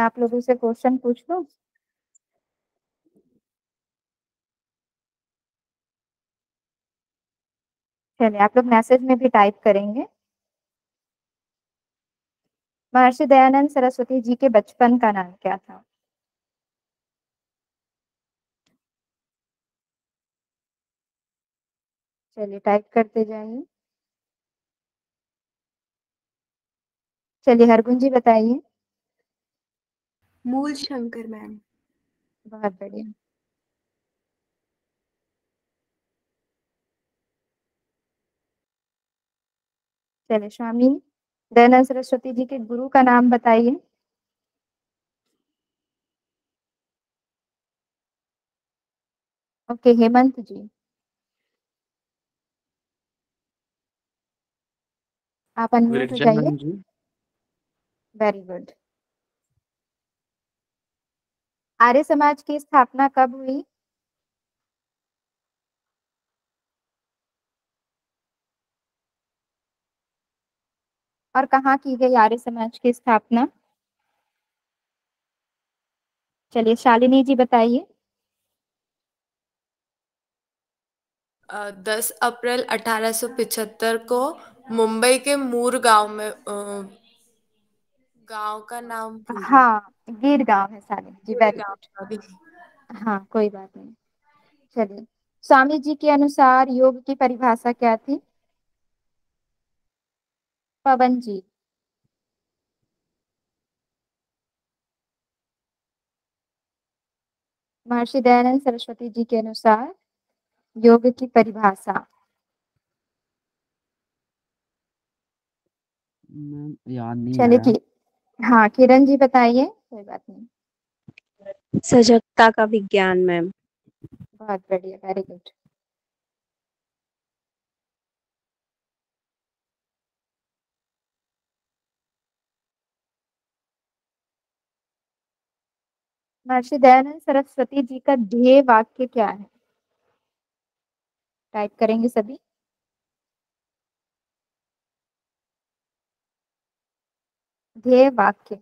आप लोगों से क्वेश्चन पूछ लूं? चलिए, आप लोग मैसेज में भी टाइप करेंगे। महर्षि दयानंद सरस्वती जी के बचपन का नाम क्या था? चलिए, टाइप करते जाइए। चलिए, हरगुन जी बताइए। मूल शंकर मैम। बहुत बढ़िया। चलिए, स्वामी दयानंद सरस्वती जी के गुरु का नाम बताइए। ओके, हेमंत जी, आप अनम्यूट हो जाइए। विवेकानंद जी। Very good. आर्य समाज की स्थापना कब हुई? और कहाँ की गई आर्य समाज की स्थापना? चलिए, शालिनी जी बताइए। 10 अप्रैल 1875 को मुंबई के मूर गांव में गांव का नाम भूल गई। हाँ, गिर गांव है शालिनी जी, वेरी गांव गुड। का भी। हाँ, कोई बात नहीं। चलिए, स्वामी जी के अनुसार योग की परिभाषा क्या थी? पवन जी। महर्षि दयानंद सरस्वती जी के अनुसार योग की परिभाषा। मैम याद नहीं आ चलिए, रहा। हाँ, किरण जी बताइए। कोई बात नहीं। सजगता का विज्ञान मैम। बहुत बढ़िया, वेरी गुड। महर्षि दयानंद सरस्वती जी का ध्येय वाक्य क्या है? टाइप करेंगे सभी। ध्येय वाक्य।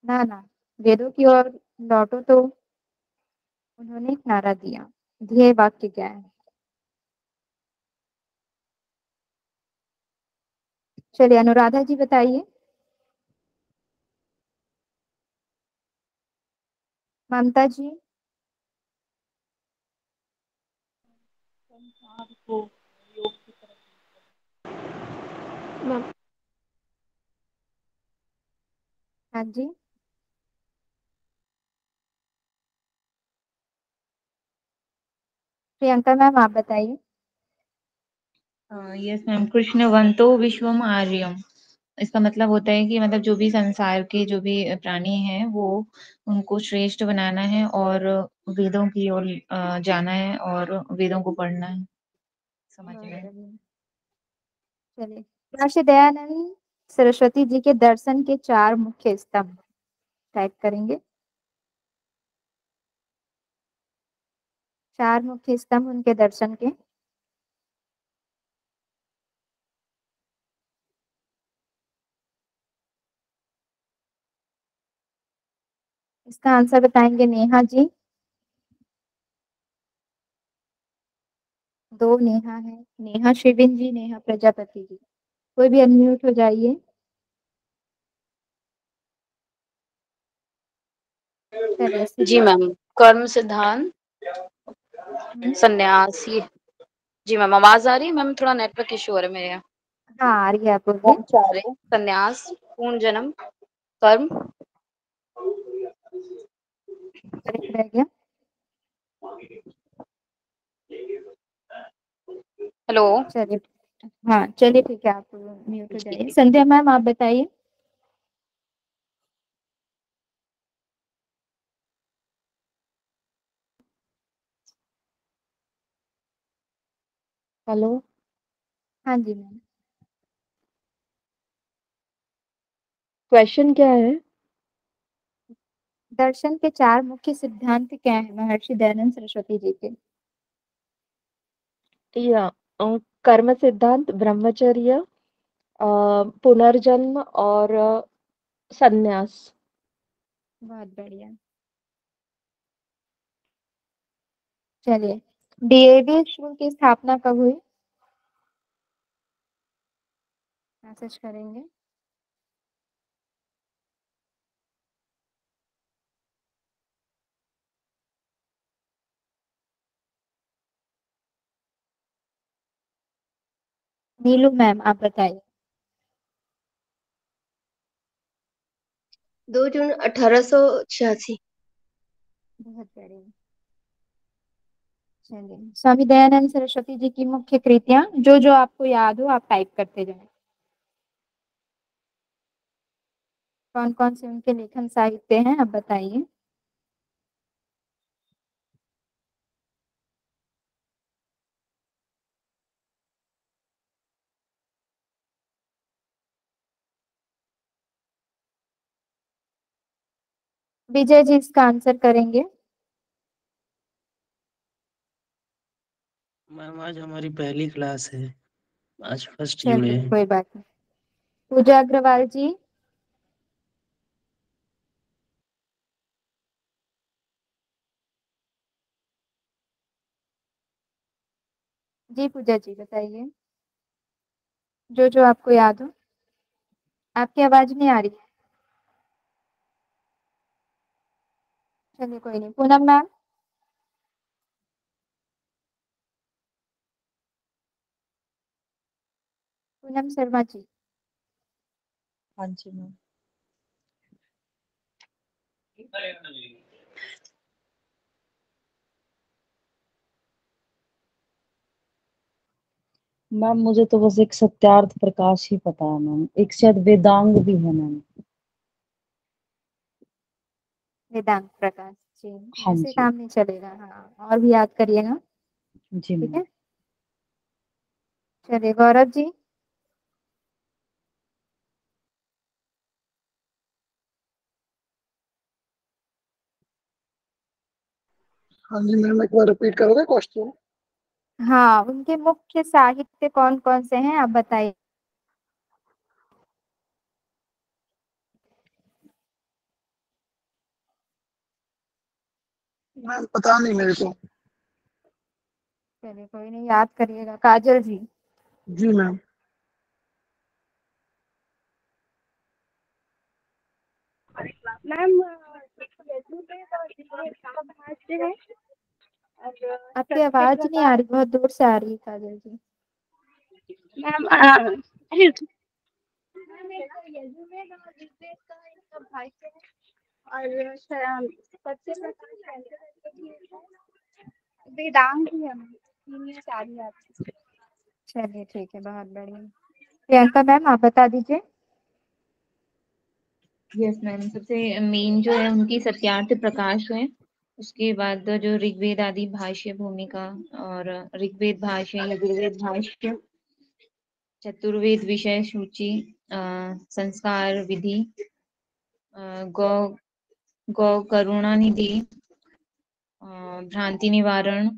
ना ना, वेदों की ओर लौटो तो उन्होंने एक नारा दिया। ध्येय वाक्य क्या है? चलिए, अनुराधा जी बताइए। ममता जी। मैम हाँ जी। प्रियंका मैम, आप बताइए। यस मैम, कृष्ण वंतो विश्वम आर्यम। इसका मतलब होता है कि मतलब जो भी संसार के जो भी प्राणी हैं वो उनको श्रेष्ठ बनाना है और वेदों की ओर जाना है और वेदों को पढ़ना है, समझना बहुत है। बढ़िया। चलिए, महर्षि दयानंद सरस्वती जी के दर्शन के 4 मुख्य स्तंभ टाइप करेंगे। 4 मुख्य स्तंभ उनके दर्शन के। इसका आंसर बताएंगे नेहा जी। 2 नेहा है। नेहा शिविन जी, नेहा प्रजापति जी। कोई भी अनम्यूट हो जाइए। चलिए, जी मैम, कर्म सिद्धांत, हम्म, संन्यास ये। जी मैम, आवाज आ रही है मैम? थोड़ा नेटवर्क इशू हो रहा है मेरे यहाँ। हाँ, आ रही है, आप बोलिए। ब्रह्मचार्य, संन्यास, पूर्ण जन्म, कर्म। करेक्ट रह गया। हेलो। चलिए, हाँ, चलिए ठीक है, आप म्यूट हो जाइए। संध्या मैम, आप बताइए। हेलो। हाँ जी मैम। क्वेश्चन क्या है? दर्शन के 4 मुख्य सिद्धांत क्या है महर्षि दयानंद सरस्वती जी के? या कर्म सिद्धांत, ब्रह्मचर्य, पुनर्जन्म और संन्यास। बहुत बढ़िया। चलिए, डीएवी स्कूल की स्थापना कब हुई? मैसेज करेंगे। नीलू मैम, आप बताइए। 2 जून 1886। बहुत बढ़िया। चलिए, स्वामी दयानंद सरस्वती जी की मुख्य कृतियां जो जो आपको याद हो आप टाइप करते जाएं। कौन कौन से उनके लेखन साहित्य हैं आप बताइए। विजय जी इसका आंसर करेंगे। मैम आज हमारी पहली क्लास है, आज फर्स्ट जुड़े चलिए, हैं। कोई बात नहीं। पूजा अग्रवाल जी। जी पूजा जी बताइए, जो जो आपको याद हो। आपकी आवाज नहीं आ रही है। चलिए कोई नहीं। पूनम मैम। पूनम शर्मा जी। हाँ जी मैम। मैम मुझे तो बस एक सत्यार्थ प्रकाश ही पता है मैम, एक शायद वेदांग भी है मैम। वेदांत प्रकाश जी। हाँ ऐसे जी। काम नहीं चलेगा। हाँ, और भी याद करिएगा। जी ठीक मैम। है। चलिए गौरव जी। हाँ जी मैम, एक बार रिपीट करोगे क्वेश्चन? हाँ, उनके मुख्य साहित्य कौन कौन से हैं आप बताइए। मैम पता नहीं मेरे को। चलिए कोई नहीं, याद करिएगा। काजल जी। जी मैम। मैम आपकी आवाज नहीं आ रही, बहुत दूर से आ रही है काजल जी। मैम और वेदांग भी है मैम, ये सारी याद। चलिए ठीक है, बहुत बढ़िया। प्रियंका मैम, आप बता दीजिए। यस मैम, सबसे मेन जो है उनकी सत्यार्थ प्रकाश है। उसके बाद जो ऋग्वेद आदि भाष्य भूमिका और ऋग्वेद भाष्य, यजुर्वेद भाष्य, चतुर्वेद विषय सूची, संस्कार विधि, गौ गौ करुणा निधि, भ्रांति निवारण,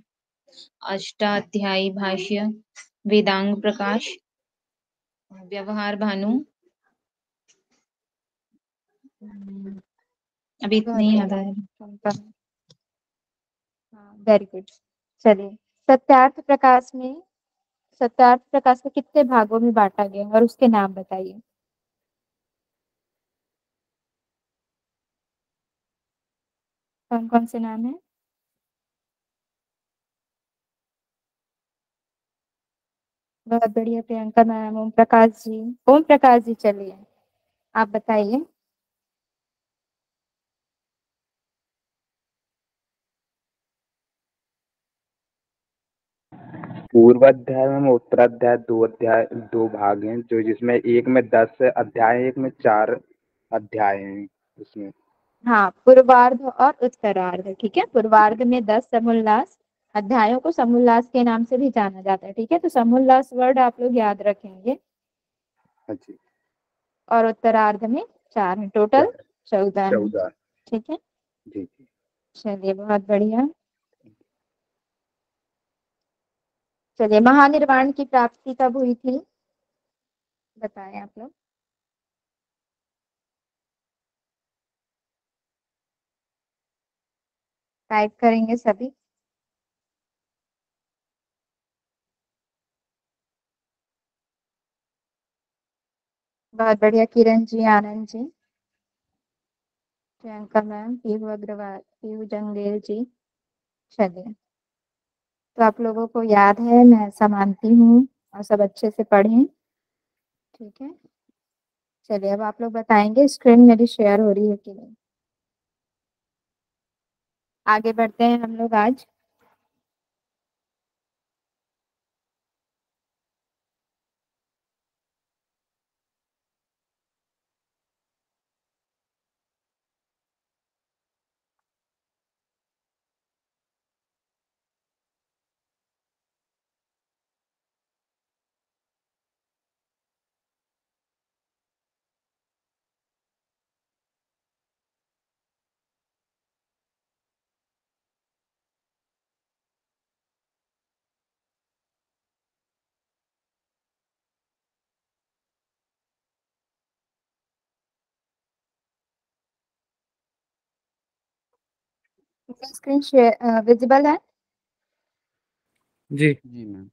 अष्टाध्यायी भाष्य, वेदांग प्रकाश, व्यवहार भानु। अभी इतने ही याद आए। Very good. चलिए, सत्यार्थ प्रकाश को कितने भागों में बांटा गया और उसके नाम बताइए। कौन कौन से नाम है? बहुत बढ़िया प्रियंका मैम। ओम प्रकाश जी। ओम प्रकाश जी, चलिए आप बताइए। पूर्वाध्याय में उत्तराध्याय दो भाग हैं, जो जिसमें एक में 10 अध्याय, एक में 4 अध्याय हैं उसमें। हाँ, पूर्वार्ध और उत्तरार्ध। ठीक है, पूर्वार्ध में 10 समोल्लास अध्यायों को समोल्लास के नाम से भी जाना जाता है। ठीक है, तो समोल्लास वर्ड आप लोग याद रखेंगे। हाँ जी। और उत्तरार्ध में 4 है, टोटल 14 है। 14। ठीक है, जी जी। चलिए बहुत बढ़िया। चलिए, महानिर्वाण की प्राप्ति कब हुई थी, बताएं आप लोग। टाइप करेंगे सभी। बहुत बढ़िया, किरण जी, आनंद जी, प्रियंका मैम, पीहू अग्रवाल, पीहू जंगेल जी। चलिए, तो आप लोगों को याद है, मैं ऐसा मानती हूँ, और सब अच्छे से पढ़ें, ठीक है। चलिए, अब आप लोग बताएंगे स्क्रीन मेरी शेयर हो रही है कि नहीं। आगे बढ़ते हैं हम लोग आज। स्क्रीन शेयर विजिबल है? जी जी मैम।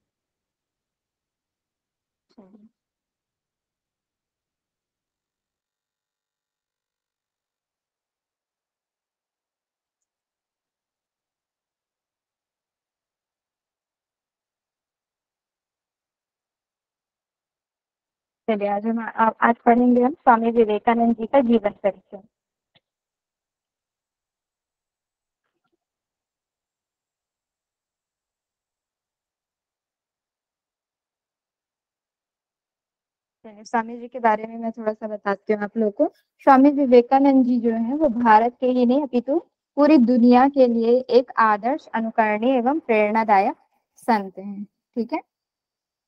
चलिए, आज पढ़ेंगे हम स्वामी विवेकानंद जी का जीवन परिचय। स्वामी जी के बारे में मैं थोड़ा सा बताती हूँ आप लोगों को। स्वामी विवेकानंद जी जो है वो भारत के ही नहीं अपितु पूरी दुनिया के लिए एक आदर्श, अनुकरणीय एवं प्रेरणादायक संत हैं, ठीक है।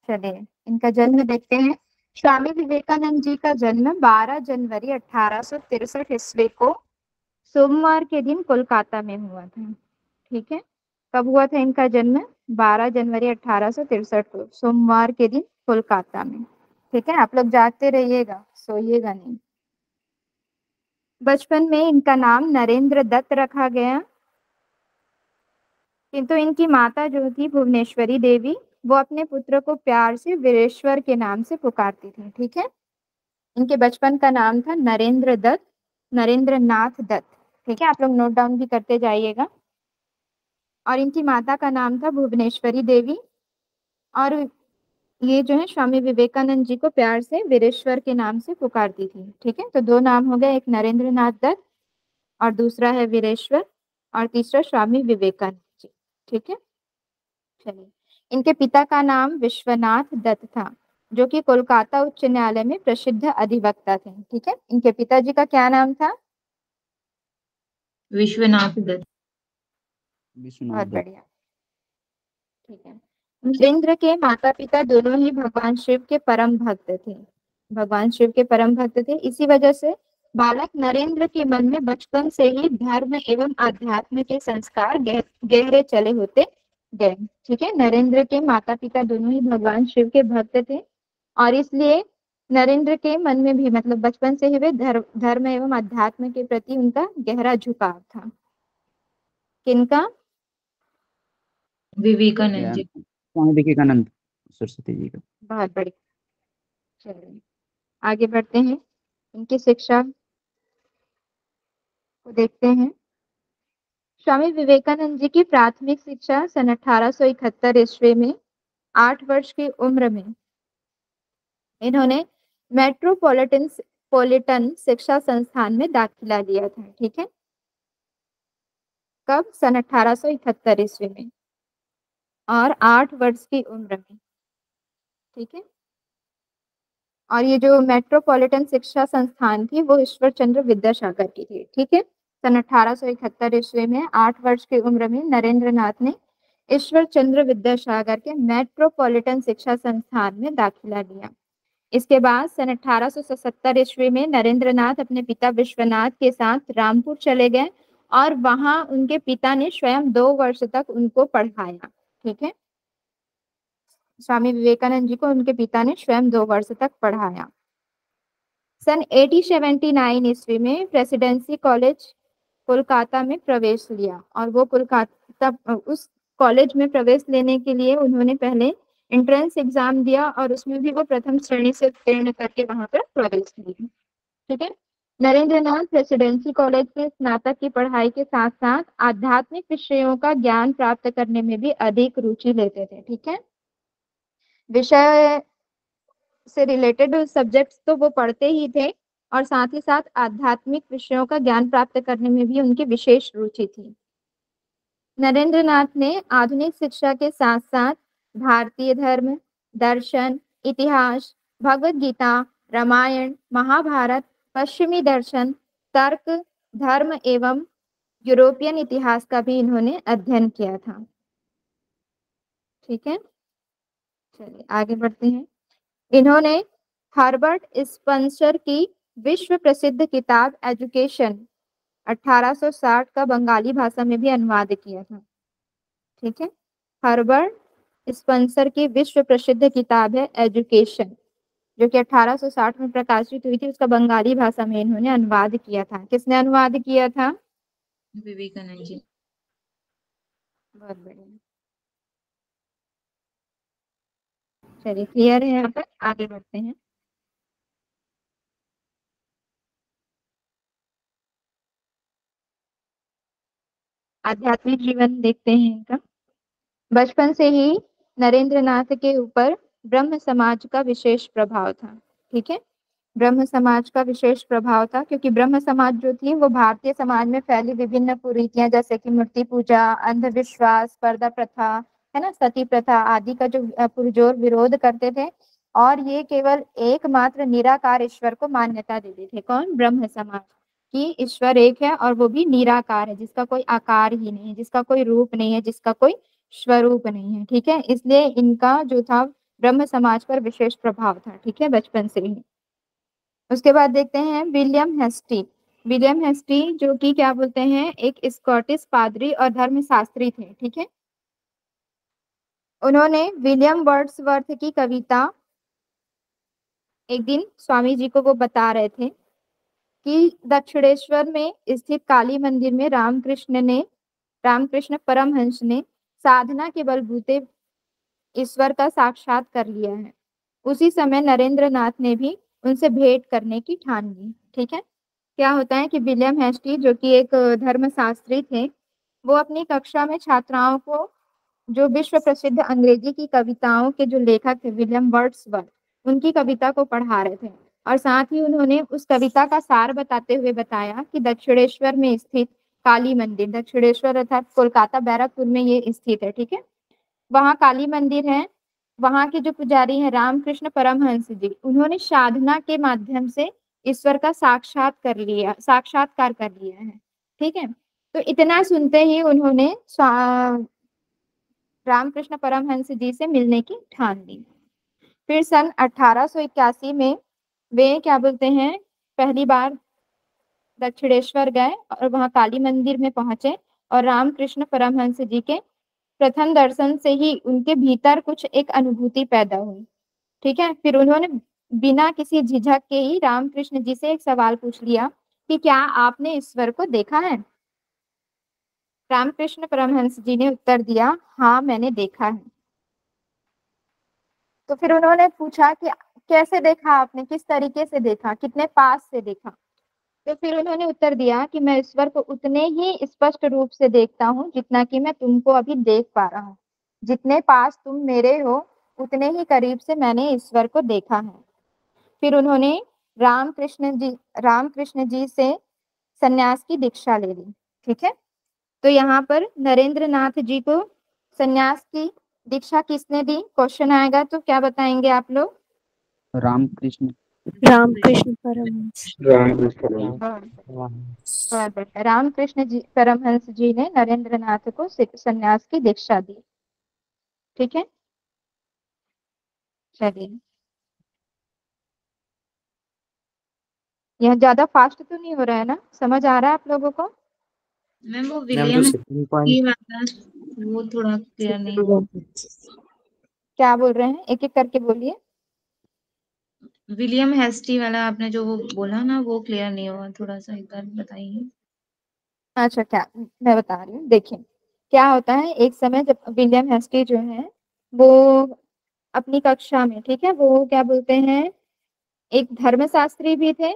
चलिए, इनका जन्म देखते हैं। स्वामी विवेकानंद जी का जन्म 12 जनवरी 1863 ईस्वी को सोमवार के दिन कोलकाता में हुआ था, ठीक है। कब हुआ था इनका जन्म? 12 जनवरी 1863 को सोमवार के दिन कोलकाता में, ठीक है। आप लोग जागते रहिएगा, सोइएगा नहीं। बचपन में इनका नाम नरेंद्र दत्त रखा गया, किंतु इनकी माता जो थी भुवनेश्वरी देवी, वो अपने पुत्र को प्यार से वीरेश्वर के नाम से पुकारती थी, ठीक है। इनके बचपन का नाम था नरेंद्र दत्त, नरेंद्र नाथ दत्त, ठीक है। आप लोग नोट डाउन भी करते जाइएगा। और इनकी माता का नाम था भुवनेश्वरी देवी, और ये जो है स्वामी विवेकानंद जी को प्यार से वीरेश्वर के नाम से पुकारती थी, ठीक है। तो दो नाम हो गए, एक नरेंद्र नाथ दत्त और दूसरा है वीरेश्वर, और तीसरा स्वामी विवेकानंद जी, ठीक है। चलिए, इनके पिता का नाम विश्वनाथ दत्त था, जो कि कोलकाता उच्च न्यायालय में प्रसिद्ध अधिवक्ता थे, ठीक है। इनके पिताजी का क्या नाम था? विश्वनाथ दत्त। बहुत बढ़िया, ठीक है। नरेंद्र के माता पिता दोनों ही भगवान शिव के परम भक्त थे, भगवान शिव के परम भक्त थे। इसी वजह से बालक नरेंद्र के मन में बचपन से ही धर्म एवं आध्यात्म के संस्कार गहरे चले होते गए, ठीक है। नरेंद्र के माता पिता दोनों ही भगवान शिव के भक्त थे, और इसलिए नरेंद्र के मन में भी मतलब बचपन से ही वे धर्म एवं अध्यात्म के प्रति उनका गहरा झुकाव था। किनका? विवेकानंद जी। स्वामी विवेकानंद सरस्वती जी का। बहुत बढ़िया। चलिए, आगे बढ़ते हैं, इनकी शिक्षा को देखते हैं। स्वामी विवेकानंद जी की प्राथमिक शिक्षा सन 1871 ईस्वी में 8 वर्ष की उम्र में इन्होंने मेट्रोपॉलिटन शिक्षा संस्थान में दाखिला लिया था, ठीक है। कब? सन 1871 ईस्वी में, और 8 वर्ष की उम्र में, ठीक है। और ये जो मेट्रोपॉलिटन शिक्षा संस्थान थी वो ईश्वर चंद्र विद्यासागर की थी, ठीक है। सन 1871 ईस्वी में 8 वर्ष की उम्र में नरेंद्र नाथ ने ईश्वर चंद्र विद्यासागर के मेट्रोपॉलिटन शिक्षा संस्थान में दाखिला लिया। इसके बाद सन 1877 ईस्वी में नरेंद्र नाथ अपने पिता विश्वनाथ के साथ रामपुर चले गए, और वहां उनके पिता ने स्वयं 2 वर्ष तक उनको पढ़ाया, ठीक है। स्वामी विवेकानंद जी को उनके पिता ने स्वयं 2 वर्ष तक पढ़ाया। सन 1879 ईस्वी में प्रेसिडेंसी कॉलेज कोलकाता में प्रवेश लिया और वो कोलकाता उस कॉलेज में प्रवेश लेने के लिए उन्होंने पहले एंट्रेंस एग्जाम दिया और उसमें भी वो प्रथम श्रेणी से उत्तीर्ण करके वहां पर प्रवेश लिया। ठीक है। नरेंद्रनाथ प्रेसिडेंसी कॉलेज से स्नातक की पढ़ाई के साथ साथ आध्यात्मिक विषयों का ज्ञान प्राप्त करने में भी अधिक रुचि लेते थे। ठीक है। विषय से रिलेटेड सब्जेक्ट्स तो वो पढ़ते ही थे और साथ ही साथ आध्यात्मिक विषयों का ज्ञान प्राप्त करने में भी उनकी विशेष रुचि थी। नरेंद्रनाथ ने आधुनिक शिक्षा के साथ साथ भारतीय धर्म, दर्शन, इतिहास, भगवद गीता, रामायण, महाभारत, पश्चिमी दर्शन, तर्क, धर्म एवं यूरोपियन इतिहास का भी इन्होंने अध्ययन किया था। ठीक है, चलिए आगे बढ़ते हैं। इन्होंने हर्बर्ट स्पेंसर की विश्व प्रसिद्ध किताब एजुकेशन 1860 का बंगाली भाषा में भी अनुवाद किया था। ठीक है, हर्बर्ट स्पेंसर की विश्व प्रसिद्ध किताब है एजुकेशन, जो कि 1860 में प्रकाशित हुई थी। उसका बंगाली भाषा में इन्होंने अनुवाद किया था। किसने अनुवाद किया था? विवेकानंद जी। बहुत बढ़िया, चलिए क्लियर है। यहाँ पर आगे बढ़ते हैं। आध्यात्मिक जीवन देखते हैं इनका। बचपन से ही नरेंद्रनाथ के ऊपर ब्रह्म समाज का विशेष प्रभाव था। ठीक है, ब्रह्म समाज का विशेष प्रभाव था क्योंकि ब्रह्म समाज जो थी वो भारतीय समाज में फैली विभिन्न कुरीतियां जैसे कि मूर्ति पूजा, अंधविश्वास, पर्दा प्रथा, है ना, सती प्रथा आदि का जो पुरजोर विरोध करते थे और ये केवल एकमात्र निराकार ईश्वर को मान्यता देते थे। कौन? ब्रह्म समाज, कि ईश्वर एक है और वो भी निराकार है, जिसका कोई आकार ही नहीं है, जिसका कोई रूप नहीं है, जिसका कोई स्वरूप नहीं है। ठीक है, इसलिए इनका जो था ब्रह्म समाज पर विशेष प्रभाव था। ठीक है, बचपन से ही। उसके बाद देखते हैं विलियम हेस्टी। विलियम हेस्टी जो कि क्या बोलते हैं, एक स्कॉटिश पादरी और धर्मशास्त्री थे। ठीक है, उन्होंने विलियम वर्ड्सवर्थ की कविता एक दिन स्वामी जी को वो बता रहे थे कि दक्षिणेश्वर में स्थित काली मंदिर में रामकृष्ण परमहंस ने साधना के बलबूते ईश्वर का साक्षात कर लिया है। उसी समय नरेंद्रनाथ ने भी उनसे भेंट करने की ठान ली। ठीक है, क्या होता है कि विलियम हेस्टी जो कि एक धर्मशास्त्री थे, वो अपनी कक्षा में छात्राओं को जो विश्व प्रसिद्ध अंग्रेजी की कविताओं के जो लेखक थे विलियम वर्ड्सवर्थ, उनकी कविता को पढ़ा रहे थे और साथ ही उन्होंने उस कविता का सार बताते हुए बताया कि दक्षिणेश्वर में स्थित काली मंदिर, दक्षिणेश्वर अर्थात कोलकाता बैरकपुर में ये स्थित है। ठीक है, वहाँ काली मंदिर है। वहाँ के जो पुजारी हैं रामकृष्ण परमहंस जी, उन्होंने साधना के माध्यम से ईश्वर का साक्षात्कार कर लिया है। ठीक है, तो इतना सुनते ही उन्होंने रामकृष्ण परमहंस जी से मिलने की ठान ली। फिर सन 1881 में वे क्या बोलते हैं, पहली बार दक्षिणेश्वर गए और वहाँ काली मंदिर में पहुंचे और रामकृष्ण परमहंस जी के प्रथम दर्शन से ही उनके भीतर कुछ एक अनुभूति पैदा हुई। ठीक है, फिर उन्होंने बिना किसी झिझक के ही रामकृष्ण जी से एक सवाल पूछ लिया कि क्या आपने ईश्वर को देखा है? रामकृष्ण परमहंस जी ने उत्तर दिया, हाँ मैंने देखा है। तो फिर उन्होंने पूछा कि कैसे देखा आपने, किस तरीके से देखा, कितने पास से देखा? तो फिर उन्होंने उत्तर दिया कि मैं ईश्वर को उतने ही स्पष्ट रूप से देखता हूँ जितना कि मैं तुमको अभी देख पा रहा हूँ। जितने पास तुम मेरे हो उतने ही करीब से मैंने ईश्वर को देखा है। फिर उन्होंने रामकृष्ण जी से सन्यास की दीक्षा ले ली। ठीक है, तो यहाँ पर नरेंद्रनाथ जी को सन्यास की दीक्षा किसने दी? क्वेश्चन आएगा तो क्या बताएंगे आप लोग? रामकृष्ण परमहंस। रामकृष्ण जी परमहंस जी ने नरेंद्रनाथ को सन्यास की दीक्षा दी। ठीक है, चलिए यह ज्यादा फास्ट तो नहीं हो रहा है ना? समझ आ रहा है आप लोगों को? मैम वो विलियम की वाला वो थोड़ा क्लियर नहीं। क्या बोल रहे हैं, एक एक करके बोलिए। विलियम हेस्टी वाला आपने जो वो बोला ना, वो क्लियर नहीं हुआ, थोड़ा सा एक बार बताइए। अच्छा, क्या मैं बता रही हूँ, देखिए क्या होता है, एक समय जब विलियम हेस्टी जो है वो अपनी कक्षा में, ठीक है, वो क्या बोलते हैं, एक धर्मशास्त्री भी थे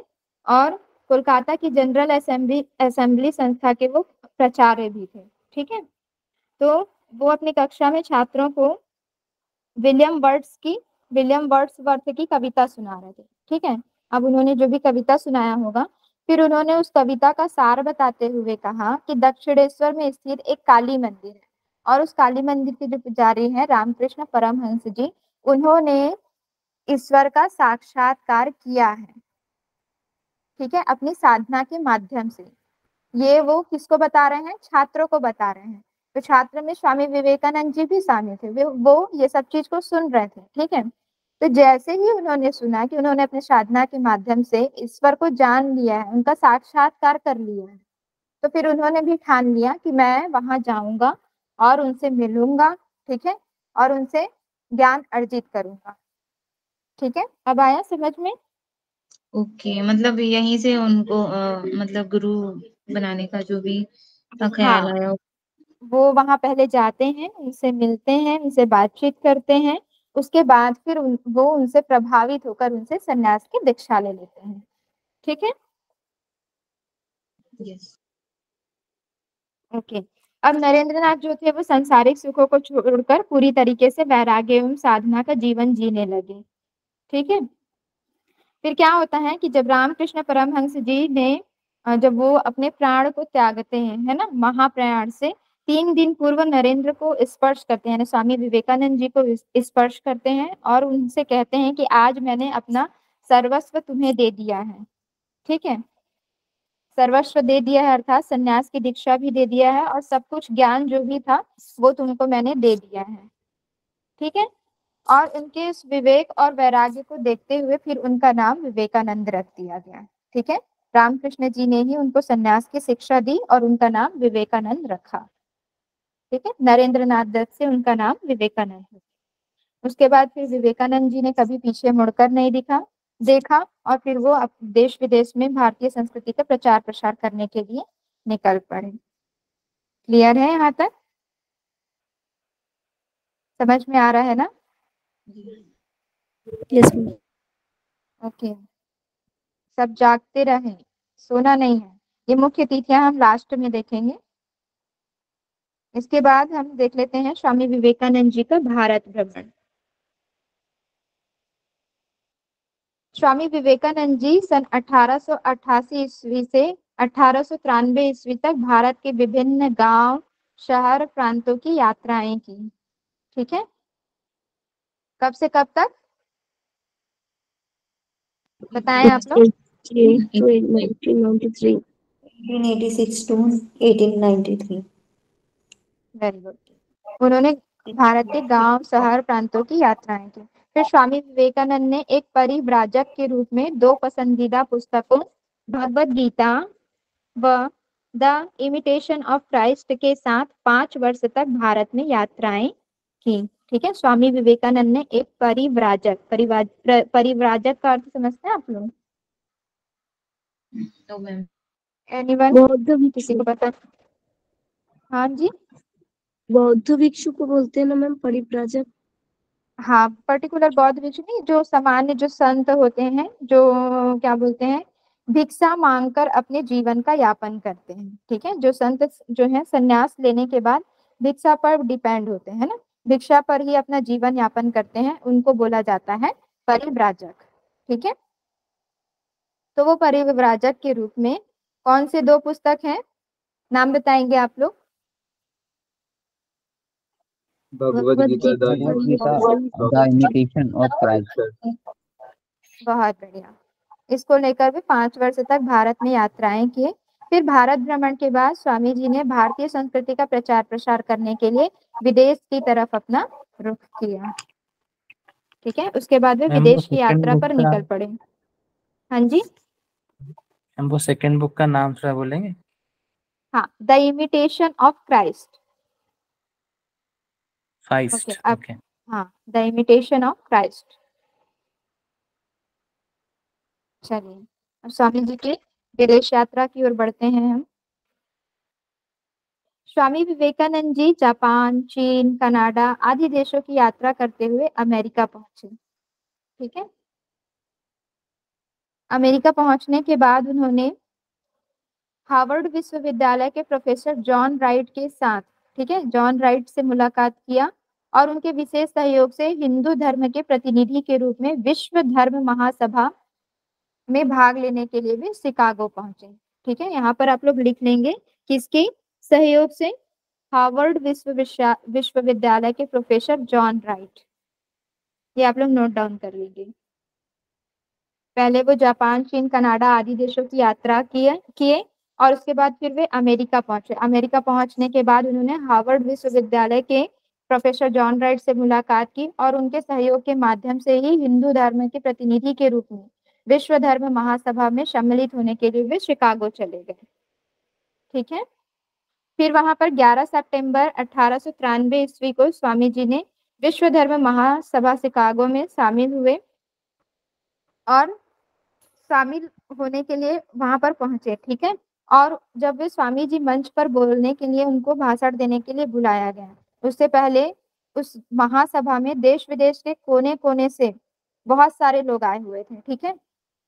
और कोलकाता की जनरल असेंबली असेंबली संस्था के वो प्राचार्य भी थे। ठीक है, तो वो अपनी कक्षा में छात्रों को विलियम वर्ड्सवर्थ की कविता सुना रहे थे। ठीक है, अब उन्होंने जो भी कविता सुनाया होगा, फिर उन्होंने उस कविता का सार बताते हुए कहा कि दक्षिणेश्वर में स्थित एक काली मंदिर है और उस काली मंदिर के जो पुजारी हैं रामकृष्ण परमहंस जी, उन्होंने ईश्वर का साक्षात्कार किया है। ठीक है, अपनी साधना के माध्यम से। ये वो किसको बता रहे हैं, छात्रों को बता रहे हैं। तो छात्र में स्वामी विवेकानंद जी भी शामिल थे, वो ये सब चीज को सुन रहे थे। ठीक है, तो जैसे ही उन्होंने सुना कि उन्होंने अपने साधना के माध्यम से ईश्वर को जान लिया है, उनका साक्षात्कार कर लिया है, तो फिर उन्होंने भी ठान लिया कि मैं वहां जाऊंगा और उनसे मिलूंगा। ठीक है, और उनसे ज्ञान अर्जित करूंगा। ठीक है, अब आया समझ में। ओके, मतलब यहीं से उनको मतलब गुरु बनाने का जो भी ख्याल हाँ, आया। वो वहां पहले जाते हैं, उनसे मिलते हैं, उनसे बातचीत करते हैं, उसके बाद फिर वो उनसे प्रभावित होकर उनसे सन्यास की दीक्षा ले लेते हैं। ठीक है, यस। ओके। अब नरेंद्रनाथ जो थे वो सांसारिक सुखों को छोड़कर पूरी तरीके से वैराग्य एवं साधना का जीवन जीने लगे। ठीक है, फिर क्या होता है कि जब रामकृष्ण परमहंस जी ने जब वो अपने प्राण को त्यागते हैं, है ना, महाप्रयाण से 3 दिन पूर्व नरेंद्र को स्पर्श करते हैं, यानी स्वामी विवेकानंद जी को स्पर्श करते हैं और उनसे कहते हैं कि आज मैंने अपना सर्वस्व तुम्हें दे दिया है। ठीक है, सर्वस्व दे दिया है अर्थात सन्यास की दीक्षा भी दे दिया है और सब कुछ ज्ञान जो भी था वो तुमको मैंने दे दिया है। ठीक है, और उनके इस विवेक और वैराग्य को देखते हुए फिर उनका नाम विवेकानंद रख दिया गया। ठीक है, रामकृष्ण जी ने ही उनको सन्यास की शिक्षा दी और उनका नाम विवेकानंद रखा। ठीक है, नरेंद्र नाथ दत्त से उनका नाम विवेकानंद है। उसके बाद फिर विवेकानंद जी ने कभी पीछे मुड़कर नहीं देखा और फिर वो देश विदेश में भारतीय संस्कृति का प्रचार प्रसार करने के लिए निकल पड़े। क्लियर है यहाँ तक, समझ में आ रहा है ना। यस। ओके, सब जागते रहें, सोना नहीं है। ये मुख्य तिथियां हम लास्ट में देखेंगे। इसके बाद हम देख लेते हैं स्वामी विवेकानंद जी का भारत भ्रमण। स्वामी विवेकानंद जी सन 1888 ईस्वी से 1893 ईस्वी तक भारत के विभिन्न गांव, शहर, प्रांतों की यात्राएं की। ठीक है, कब से कब तक बताएं आप लोग। 1993 1886 to 1893। Very good. उन्होंने भारत के गांव, शहर, प्रांतों की यात्राएं की। फिर स्वामी विवेकानंद ने एक परिव्राजक के रूप में 2 पसंदीदा पुस्तकों भगवत गीता व द इमिटेशन ऑफ क्राइस्ट के साथ 5 वर्ष तक भारत में यात्राएं की। ठीक है, स्वामी विवेकानंद ने एक परिव्राजक का अर्थ समझते हैं आप लोग, एनीवन, बौद्ध किसी भिक्षु। को पता। हाँ जी, बौद्ध भिक्षु को बोलते हैं ना मैम, परिव्राजक। हाँ, पर्टिकुलर बौद्ध भिक्षु नहीं, जो सामान्य जो संत होते हैं, जो क्या बोलते हैं, भिक्षा मांगकर अपने जीवन का यापन करते हैं। ठीक है, जो संत जो है संन्यास लेने के बाद भिक्षा पर डिपेंड होते हैं ना, भिक्षा पर ही अपना जीवन यापन करते हैं, उनको बोला जाता है परिव्राजक। ठीक है, तो वो परिव्राजक के रूप में कौन से 2 पुस्तक हैं, नाम बताएंगे आप लोग। Bhagavad Gita Bhagavad Gita the imitation of Christ. बहुत बढ़िया। इसको लेकर भी 5 वर्ष तक भारत में यात्राएं किए। फिर भारत भ्रमण के बाद स्वामी जी ने भारतीय संस्कृति का प्रचार प्रसार करने के लिए विदेश की तरफ अपना रुख किया। ठीक है, उसके बाद वे मैम वो विदेश की सेकंड यात्रा बुक पर का निकल पड़े। हाँ जी, मैम वो सेकंड बुक का नाम थोड़ा बोलेंगे। हाँ, द इमिटेशन ऑफ क्राइस्ट। फाइस्ट। अब ओके। हाँ, द इमिटेशन ऑफ क्राइस्ट। चलिए अब स्वामी जी की विदेश यात्रा की ओर बढ़ते हैं हम। स्वामी विवेकानंद जी जापान, चीन, कनाडा आदि देशों की यात्रा करते हुए अमेरिका पहुंचे। ठीक है, अमेरिका पहुंचने के बाद उन्होंने हार्वर्ड विश्वविद्यालय के प्रोफेसर जॉन राइट के साथ, ठीक है, जॉन राइट से मुलाकात किया और उनके विशेष सहयोग से हिंदू धर्म के प्रतिनिधि के रूप में विश्व धर्म महासभा में भाग लेने के लिए भी शिकागो पहुंचे। ठीक है, यहाँ पर आप लोग लिख लेंगे किसके सहयोग से, हार्वर्ड विश्वविद्यालय के प्रोफेसर जॉन राइट, ये आप लोग नोट डाउन कर लीजिए। पहले वो जापान, चीन, कनाडा आदि देशों की यात्रा किए और उसके बाद फिर वे अमेरिका पहुंचे। अमेरिका पहुंचने के बाद उन्होंने हार्वर्ड विश्वविद्यालय के प्रोफेसर जॉन राइट से मुलाकात की और उनके सहयोग के माध्यम से ही हिंदू धर्म के प्रतिनिधि के रूप में विश्व धर्म महासभा में सम्मिलित होने के लिए वे शिकागो चले गए। ठीक है, फिर वहां पर 11 सितंबर 1893 ईस्वी को स्वामी जी ने विश्व धर्म महासभा शिकागो में शामिल हुए और शामिल होने के लिए वहां पर पहुंचे। ठीक है, और जब वे स्वामी जी मंच पर बोलने के लिए उनको भाषण देने के लिए बुलाया गया, उससे पहले उस महासभा में देश विदेश के कोने कोने से बहुत सारे लोग आए हुए थे। ठीक है,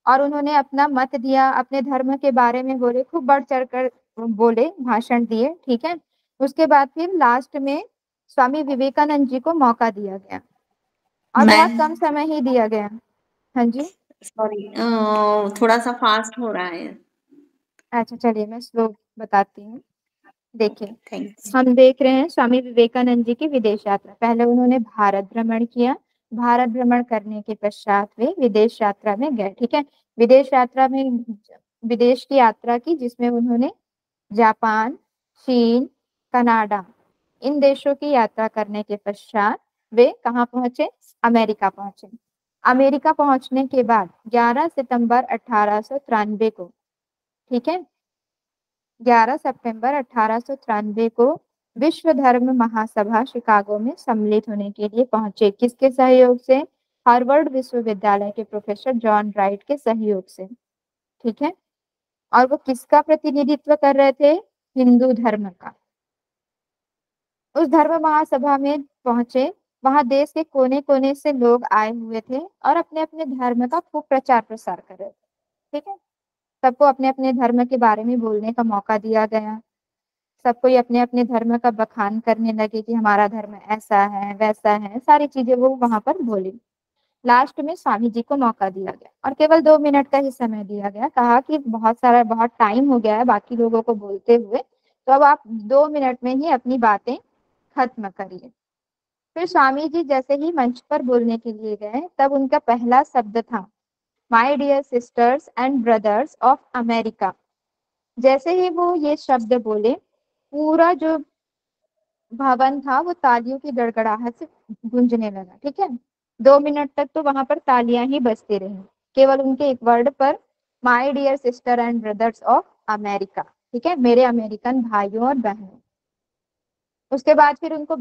और उन्होंने अपना मत दिया, अपने धर्म के बारे में बोले, खूब बढ़ चढ़ कर बोले, भाषण दिए। ठीक है, उसके बाद फिर लास्ट में स्वामी विवेकानंद जी को मौका दिया गया और बहुत कम समय ही दिया गया। हाँ जी, सॉरी, थोड़ा सा फास्ट हो रहा है। अच्छा चलिए मैं स्लो बताती हूँ। देखिए, थैंक्स। हम देख रहे हैं स्वामी विवेकानंद जी की विदेश यात्रा। पहले उन्होंने भारत भ्रमण किया, भारत भ्रमण करने के पश्चात वे विदेश यात्रा में गए। ठीक है, विदेश यात्रा में विदेश की यात्रा की जिसमें उन्होंने जापान, चीन, कनाडा इन देशों की यात्रा करने के पश्चात वे कहाँ पहुंचे, अमेरिका पहुंचे। अमेरिका पहुंचने के बाद 11 सितंबर 1893 को, ठीक है, 11 सितंबर 1893 को विश्व धर्म महासभा शिकागो में सम्मिलित होने के लिए पहुंचे। किसके सहयोग से, हार्वर्ड विश्वविद्यालय के प्रोफेसर जॉन राइट के सहयोग से। ठीक है, और वो किसका प्रतिनिधित्व कर रहे थे, हिंदू धर्म का। उस धर्म महासभा में पहुंचे, वहां देश के कोने कोने से लोग आए हुए थे और अपने अपने धर्म का खूब प्रचार प्रसार कर रहे थे। ठीक है, सबको अपने अपने धर्म के बारे में बोलने का मौका दिया गया। सब कोई अपने अपने धर्म का बखान करने लगे कि हमारा धर्म ऐसा है वैसा है, सारी चीजें वो वहां पर बोली। लास्ट में स्वामी जी को मौका दिया गया और केवल 2 मिनट का ही समय दिया गया। कहा कि बहुत टाइम हो गया है बाकी लोगों को बोलते हुए, तो अब आप 2 मिनट में ही अपनी बातें खत्म करिए। फिर स्वामी जी जैसे ही मंच पर बोलने के लिए गए, तब उनका पहला शब्द था, my dear sisters and brothers of America. जैसे ही वो ये शब्द बोले, पूरा जो भवन था वो तालियों की गड़गड़ाहट से गूंजने लगा। ठीक है, 2 मिनट तक तो वहां पर तालियां ही बजती रही, केवल उनके एक वर्ड पर, my dear sister and brothers of America. ठीक है, मेरे अमेरिकन भाइयों और बहनों। उसके बाद फिर उनको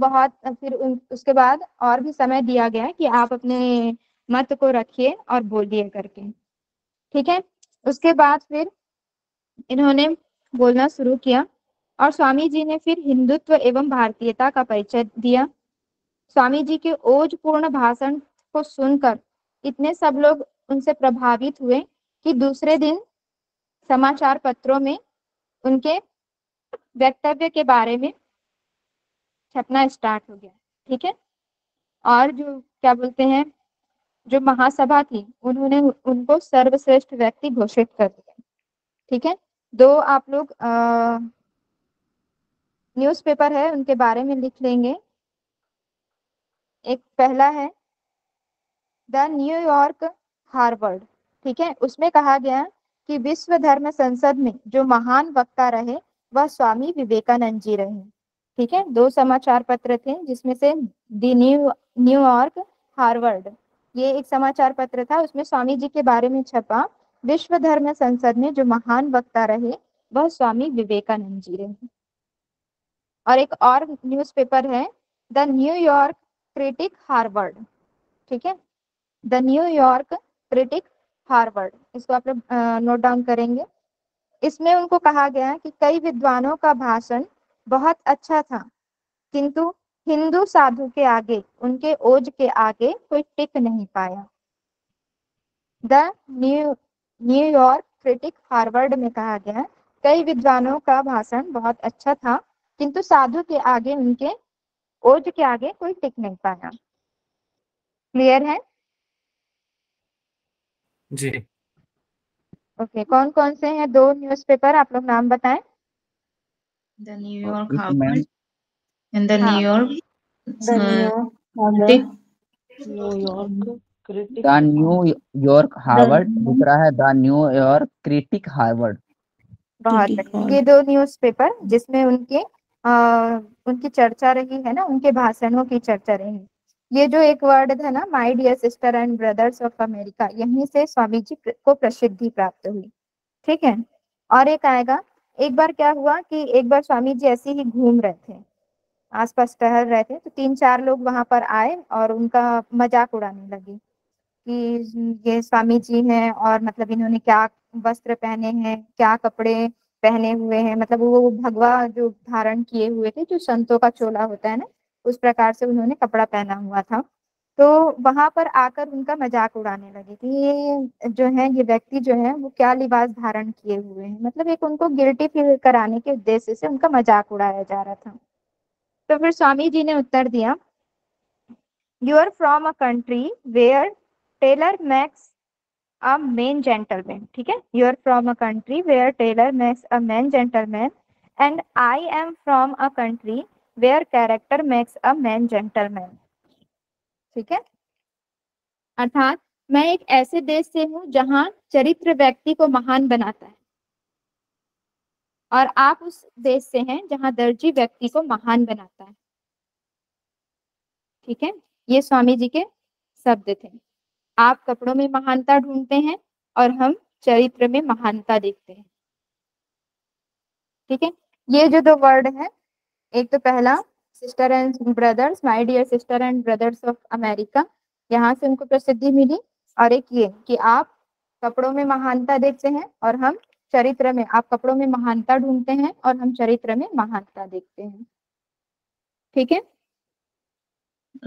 उसके बाद और भी समय दिया गया कि आप अपने मत को रखिए और बोलिए करके। ठीक है, उसके बाद फिर इन्होंने बोलना शुरू किया और स्वामी जी ने फिर हिंदुत्व एवं भारतीयता का परिचय दिया। स्वामी जी के ओजपूर्ण भाषण को सुनकर इतने सब लोग उनसे प्रभावित हुए कि दूसरे दिन समाचार पत्रों में उनके वक्तव्य के बारे में छपना स्टार्ट हो गया। ठीक है, और जो क्या बोलते हैं, जो महासभा थी उन्होंने उनको सर्वश्रेष्ठ व्यक्ति घोषित कर दिया। ठीक है, 2 आप लोग न्यूज़पेपर है उनके बारे में लिख लेंगे। एक पहला है द न्यूयॉर्क हार्वर्ड। ठीक है, उसमें कहा गया कि विश्व धर्म संसद में जो महान वक्ता रहे वह स्वामी विवेकानंद जी रहे। ठीक है, 2 समाचार पत्र थे जिसमें से द न्यूयॉर्क हार्वर्ड, ये एक समाचार पत्र था, उसमें स्वामी जी के बारे में छपा, विश्व धर्म संसद में जो महान वक्ता रहे वह स्वामी विवेकानंद जी रहे। और एक और न्यूज़पेपर है द न्यूयॉर्क क्रिटिक हार्वर्ड, ठीक है, द न्यूयॉर्क क्रिटिक हार्वर्ड, इसको आप लोग नोट डाउन करेंगे। इसमें उनको कहा गया है कि कई विद्वानों का भाषण बहुत अच्छा था, किंतु हिंदू साधु के आगे, उनके ओज के आगे कोई टिक नहीं पाया। द न्यूयॉर्क क्रिटिक हार्वर्ड में कहा गया है कई विद्वानों का भाषण बहुत अच्छा था, किंतु साधु के आगे, उनके ओज के आगे कोई टिक नहीं पाया। क्लियर है? जी। ओके, कौन कौन से हैं दो न्यूज़पेपर, आप लोग नाम बताएं। द न्यूयॉर्क एक मैम हार्वर्ड एंड द हाँ, New York New York critic the New York Harvard, दूसरा है द न्यूयॉर्क क्रिटिक हार्वर्ड। बहुत बढ़िया। ये दो न्यूज़पेपर जिसमें उनकी चर्चा रही है ना, उनके भाषणों की चर्चा रही। ये जो एक वर्ड था ना, my dear sister and brothers of America, यहीं से स्वामी जी को प्रसिद्धि प्राप्त हुई, ठीक है। और एक आएगा, एक बार क्या हुआ कि एक बार स्वामी जी ऐसे ही घूम रहे थे, आसपास टहल रहे थे, तो 3-4 लोग वहां पर आए और उनका मजाक उड़ाने लगे कि ये स्वामी जी हैं और मतलब इन्होंने क्या वस्त्र पहने हैं, क्या कपड़े पहने हुए हैं, मतलब वो भगवा जो धारण किए हुए थे, जो संतों का चोला होता है ना, उस प्रकार से उन्होंने कपड़ा पहना हुआ था। तो वहां पर आकर उनका मजाक उड़ाने लगे कि ये जो है, ये व्यक्ति जो है वो क्या लिबास धारण किए हुए हैं, मतलब एक उनको गिल्टी फील कराने के उद्देश्य से उनका मजाक उड़ाया जा रहा था। तो फिर स्वामी जी ने उत्तर दिया, you are from a country where tailor makes a man gentleman, ठीक है, you are from a country where tailor makes a man gentleman and I am from a country where character makes a man gentleman, ठीक है। अर्थात मैं एक ऐसे देश से हूं जहां चरित्र व्यक्ति को महान बनाता है, और आप उस देश से हैं जहां दर्जी व्यक्ति को महान बनाता है, ठीक है। ये स्वामी जी के शब्द थे। आप कपड़ों में महानता ढूंढते हैं और हम चरित्र में महानता देखते हैं, ठीक है। ये जो दो वर्ड है, एक तो पहला sister and brothers, my dear sister and brothers of America, यहाँ से उनको प्रसिद्धि मिली। और एक ये कि आप कपड़ों में महानता देखते हैं और हम चरित्र में, आप कपड़ों में महानता ढूंढते हैं और हम चरित्र में महानता देखते हैं, ठीक है।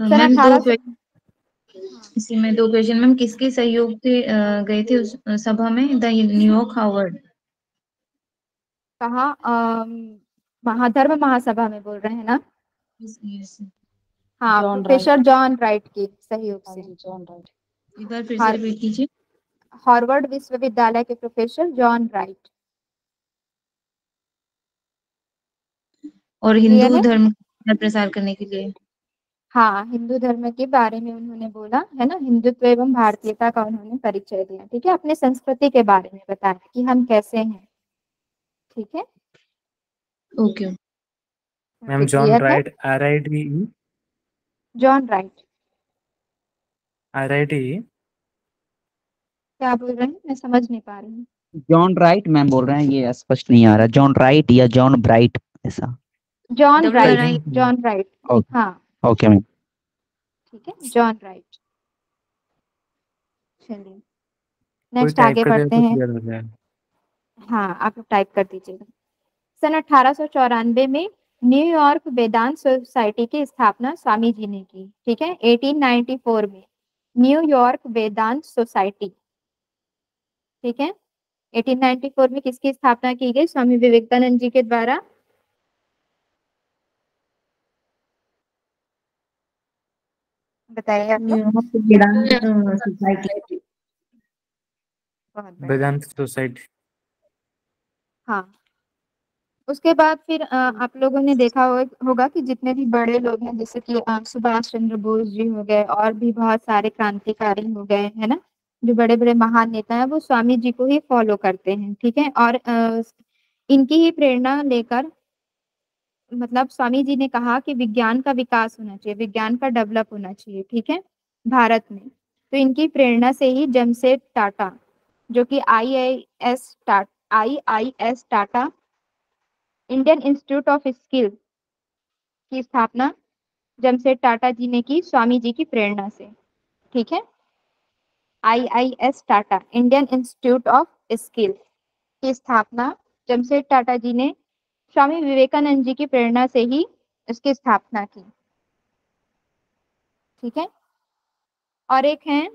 मैम इसी में दो क्वेश्चन मैम, किसके सहयोग से गए थे उस सभा में, द न्यूयॉर्क हार्वर्ड? कहा महाधर्म महासभा में बोल रहे हैं ना? हाँ, प्रोफेसर जॉन राइट के सहयोग से। जॉन राइट, एक बार फिर से रिपीट कीजिए। हार्वर्ड विश्वविद्यालय के प्रोफेसर जॉन राइट। और हिंदू धर्म का प्रसार करने के लिए, हाँ, हिंदू धर्म के बारे में उन्होंने बोला है ना, हिंदुत्व एवं भारतीयता का उन्होंने परिचय दिया, ठीक है, अपने संस्कृति के बारे में बताया कि हम कैसे हैं, ठीक है। Okay ma'am, John Wright, RITE, John Wright, RITE, क्या बोल रहे हैं, मैं समझ नहीं पा रही हूँ। जॉन राइट मैम बोल रहे हैं, ये स्पष्ट नहीं आ रहा, जॉन राइट या जॉन ब्राइट ऐसा? जॉन राइट, जॉन राइट, हाँ ओके मैम, ठीक है, जॉन राइट। चलिए नेक्स्ट आगे बढ़ते हैं। हाँ, आप लोग टाइप कर दीजिएगा। सन 1894 में न्यूयॉर्क वेदांत सोसाइटी की स्थापना स्वामी जी ने की, ठीक है। 1894 में न्यूयॉर्क वेदांत सोसाइटी, ठीक है। 1894 में किसकी स्थापना की गई? स्वामी विवेकानंद जी के द्वारा। बताइए आप लोग। वेदांत सोसाइटी। हाँ, उसके बाद फिर आप लोगों ने देखा होगा कि जितने भी बड़े लोग हैं, जैसे कि सुभाष चंद्र बोस जी हो गए, और भी बहुत सारे क्रांतिकारी हो गए, है ना, जो बड़े बड़े महान नेता हैं, वो स्वामी जी को ही फॉलो करते हैं, ठीक है। और इनकी ही प्रेरणा लेकर, मतलब स्वामी जी ने कहा कि विज्ञान का विकास होना चाहिए, विज्ञान का डेवलप होना चाहिए, ठीक है, भारत में। तो इनकी प्रेरणा से ही जमशेद टाटा, जो कि IIS Tata Indian institute of skill की स्थापना जमशेद टाटा जी ने की स्वामी जी की प्रेरणा से। ठीक है, IIS Tata, Indian institute of skill की स्थापना जमशेद टाटा जी ने स्वामी विवेकानंद जी की प्रेरणा से ही इसकी स्थापना की। ठीक है, और एक है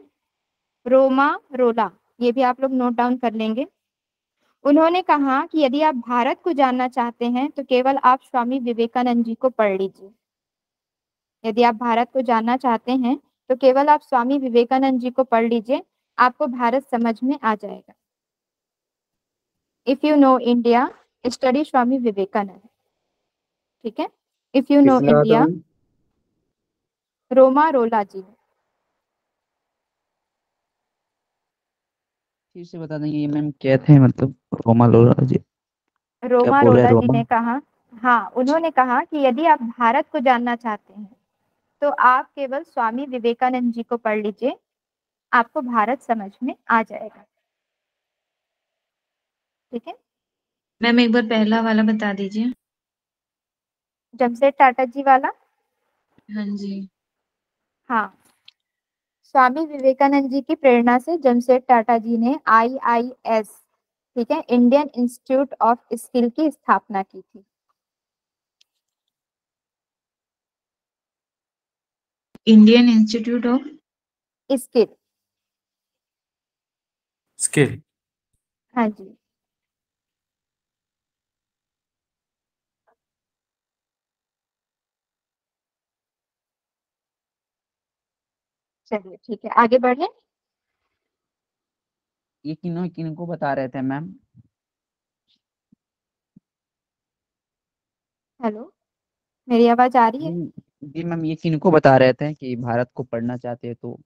रोमा रोला, ये भी आप लोग नोट डाउन कर लेंगे। उन्होंने कहा कि यदि आप भारत को जानना चाहते हैं तो केवल आप स्वामी विवेकानंद जी को पढ़ लीजिए। यदि आप भारत को जानना चाहते हैं तो केवल आप स्वामी विवेकानंद जी को पढ़ लीजिए, आपको भारत समझ में आ जाएगा। If you know India, study Swami Vivekananda. ठीक है, इफ यू नो किसने कहा था इंडिया, मैम? रोमा रोला जी। फिर से बता देंगे ये मैम क्या थे, मतलब रोमा लोरा जी क्या रोमा बोल रहे हैं? रोला जी रोमा ने कहा, हाँ, उन्होंने कहा कि यदि आप भारत को जानना चाहते हैं तो आप केवल स्वामी विवेकानंद जी को पढ़ लीजिए, आपको भारत समझ में आ जाएगा। ठीक है, मैम एक बार पहला वाला बता दीजिए। जमशेद टाटा जी वाला। हाँ जी। हाँ, स्वामी विवेकानंद जी की प्रेरणा से जमशेद टाटा जी ने IIS, ठीक है, इंडियन इंस्टीट्यूट ऑफ स्किल की स्थापना की थी। Indian institute of skill. Skill. हाँ जी, चलिए ठीक है, आगे बढ़े। ये किन्हों किनको बता रहे थे मैम? हेलो, मेरी आवाज आ रही है? जी मैम, ये किनको बता रहे थे कि भारत को पढ़ना चाहते हैं तो?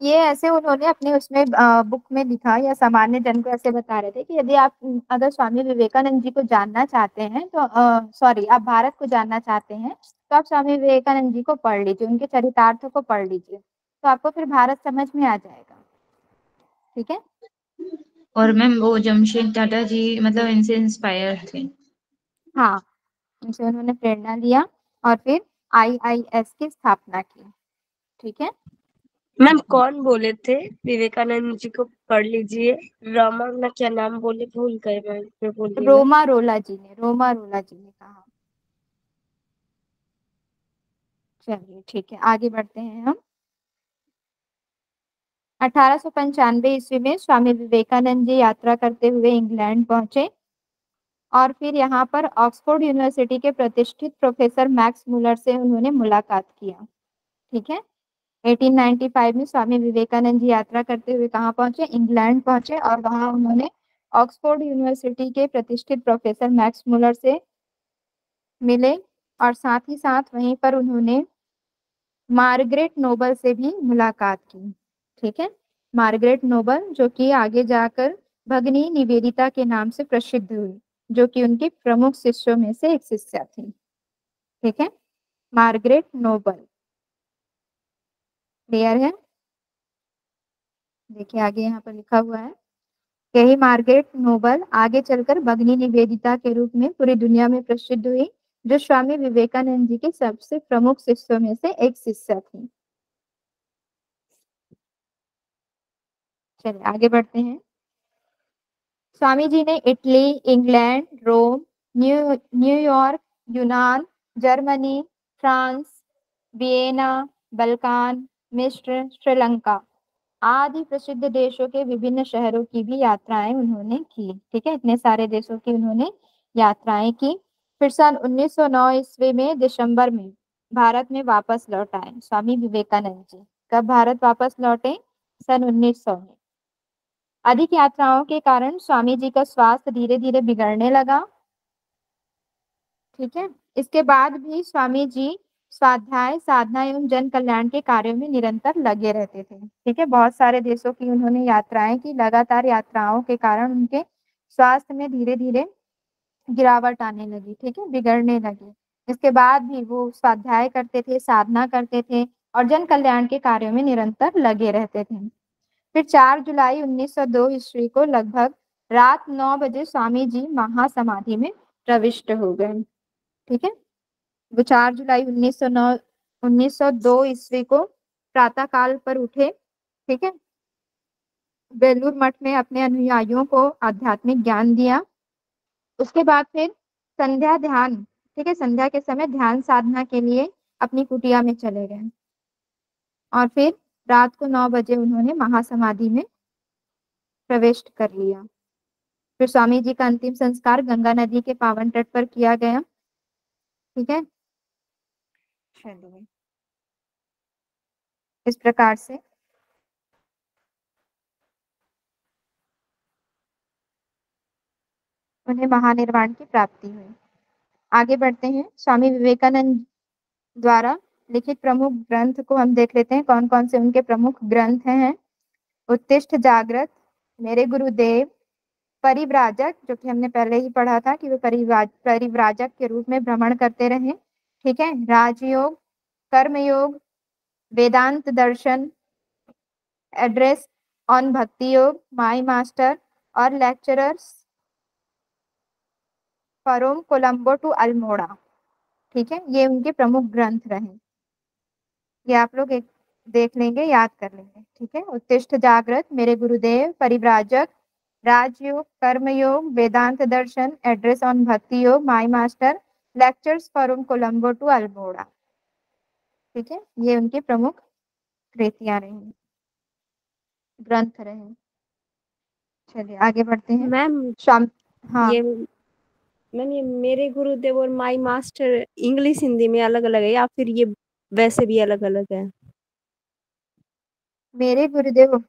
ये ऐसे उन्होंने अपने उसमें बुक में लिखा, या सामान्य जन को ऐसे बता रहे थे कि यदि आप अगर स्वामी विवेकानंद जी को जानना चाहते हैं तो सॉरी, आप भारत को जानना चाहते हैं तो आप स्वामी विवेकानंद जी को पढ़ लीजिए, उनके चरितार्थों को पढ़ लीजिए, तो आपको फिर भारत समझ में आ जाएगा। ठीक है, और मैम वो जमशेद टाटा जी मतलब इनसे इंस्पायर थे। हाँ, उनसे उन्होंने प्रेरणा लिया और फिर IIS की स्थापना की। ठीक है, मैम कौन बोले थे विवेकानंद जी को पढ़ लीजिए? रामा ना क्या नाम बोले, भूल गए मैम, फिर बोलिएगा। रोमा रोला जी ने, रोमा रोला जी ने कहा। चलिए ठीक है, आगे बढ़ते हैं हम। 1895 ईस्वी में स्वामी विवेकानंद जी यात्रा करते हुए इंग्लैंड पहुंचे और फिर यहाँ पर ऑक्सफोर्ड यूनिवर्सिटी के प्रतिष्ठित प्रोफेसर मैक्स मुलर से उन्होंने मुलाकात किया। ठीक है, 1895 में स्वामी विवेकानंद जी यात्रा करते हुए कहाँ पहुंचे? इंग्लैंड पहुंचे, और वहां उन्होंने ऑक्सफोर्ड यूनिवर्सिटी के प्रतिष्ठित प्रोफेसर मैक्स मुलर से मिले, और साथ ही साथ वहीं पर उन्होंने मार्गरेट नोबल से भी मुलाकात की। ठीक है, मार्गरेट नोबल जो कि आगे जाकर भगिनी निवेदिता के नाम से प्रसिद्ध हुई, जो कि उनकी प्रमुख शिष्यों में से एक शिष्या थी। ठीक है, मार्गरेट नोबल। क्लियर है? देखिए आगे यहाँ पर लिखा हुआ है, यही मार्गरेट नोबल आगे चलकर भगिनी निवेदिता के रूप में पूरी दुनिया में प्रसिद्ध हुई, जो स्वामी विवेकानंद जी के सबसे प्रमुख शिष्यों में से एक शिष्या थी। चलिए आगे बढ़ते हैं। स्वामी जी ने इटली, इंग्लैंड, रोम, न्यूयॉर्क, यूनान, जर्मनी, फ्रांस, वियना, बल्कान, मिस्र, श्रीलंका आदि प्रसिद्ध देशों के विभिन्न शहरों की भी यात्राएं उन्होंने की। ठीक है, इतने सारे देशों की उन्होंने यात्राएं की। फिर सन 1909 ईस्वी में दिसंबर में भारत में वापस लौट आए स्वामी विवेकानंद जी। कब भारत वापस लौटे? सन 1900 में। अधिक यात्राओं के कारण स्वामी जी का स्वास्थ्य धीरे धीरे बिगड़ने लगा। ठीक है, इसके बाद भी स्वामी जी स्वाध्याय, साधना एवं जन कल्याण के कार्यों में निरंतर लगे रहते थे। ठीक है, बहुत सारे देशों की उन्होंने यात्राएं की। लगातार यात्राओं के कारण उनके स्वास्थ्य में धीरे धीरे गिरावट आने लगी। ठीक है, बिगड़ने लगी। इसके बाद भी वो स्वाध्याय करते थे, साधना करते थे और जन कल्याण के कार्यों में निरंतर लगे रहते थे। फिर 4 जुलाई 1902 ईस्वी को लगभग रात 9 बजे स्वामी जी महासमाधि में प्रविष्ट हो गए। ठीक है, वो 4 जुलाई 1902 ईस्वी को प्रातः काल पर उठे। ठीक है, बेलूर मठ में अपने अनुयायियों को आध्यात्मिक ज्ञान दिया। उसके बाद फिर संध्या ध्यान, ठीक है, संध्या के समय ध्यान साधना के लिए अपनी कुटिया में चले गए और फिर रात को 9 बजे उन्होंने महासमाधि में प्रवेश कर लिया। फिर स्वामी जी का अंतिम संस्कार गंगा नदी के पावन तट पर किया गया। ठीक है, चलिए इस प्रकार से उन्हें महानिर्वाण की प्राप्ति हुई। आगे बढ़ते हैं। स्वामी विवेकानंद द्वारा लिखित प्रमुख ग्रंथ को हम देख लेते हैं, कौन कौन से उनके प्रमुख ग्रंथ हैं। उत्तिष्ठ जागृत, मेरे गुरुदेव, परिव्राजक, जो कि हमने पहले ही पढ़ा था कि वे परिव्राजक के रूप में भ्रमण करते रहे। ठीक है, राजयोग, कर्मयोग, वेदांत दर्शन, address on Bhakti Yoga, my master और lecturers from Colombo to Almora. ठीक है, ये उनके प्रमुख ग्रंथ रहे, ये आप लोग एक देख लेंगे, याद कर लेंगे। ठीक है, उत्तिष्ठ जागृत, मेरे गुरुदेव, परिव्राजक, राजयोग, कर्मयोग, वेदांत दर्शन, address on Bhakti Yoga, my master, lectures from Colombo to Almora. ठीक है, ये उनकी प्रमुख कृतियां रही, ग्रंथ रहे। चलिए आगे बढ़ते हैं। मैम शाम, हाँ ये मैम ये मेरे गुरुदेव और माई मास्टर इंग्लिश हिंदी में अलग अलग है या फिर ये वैसे भी अलग अलग है? मेरे गुरुदेव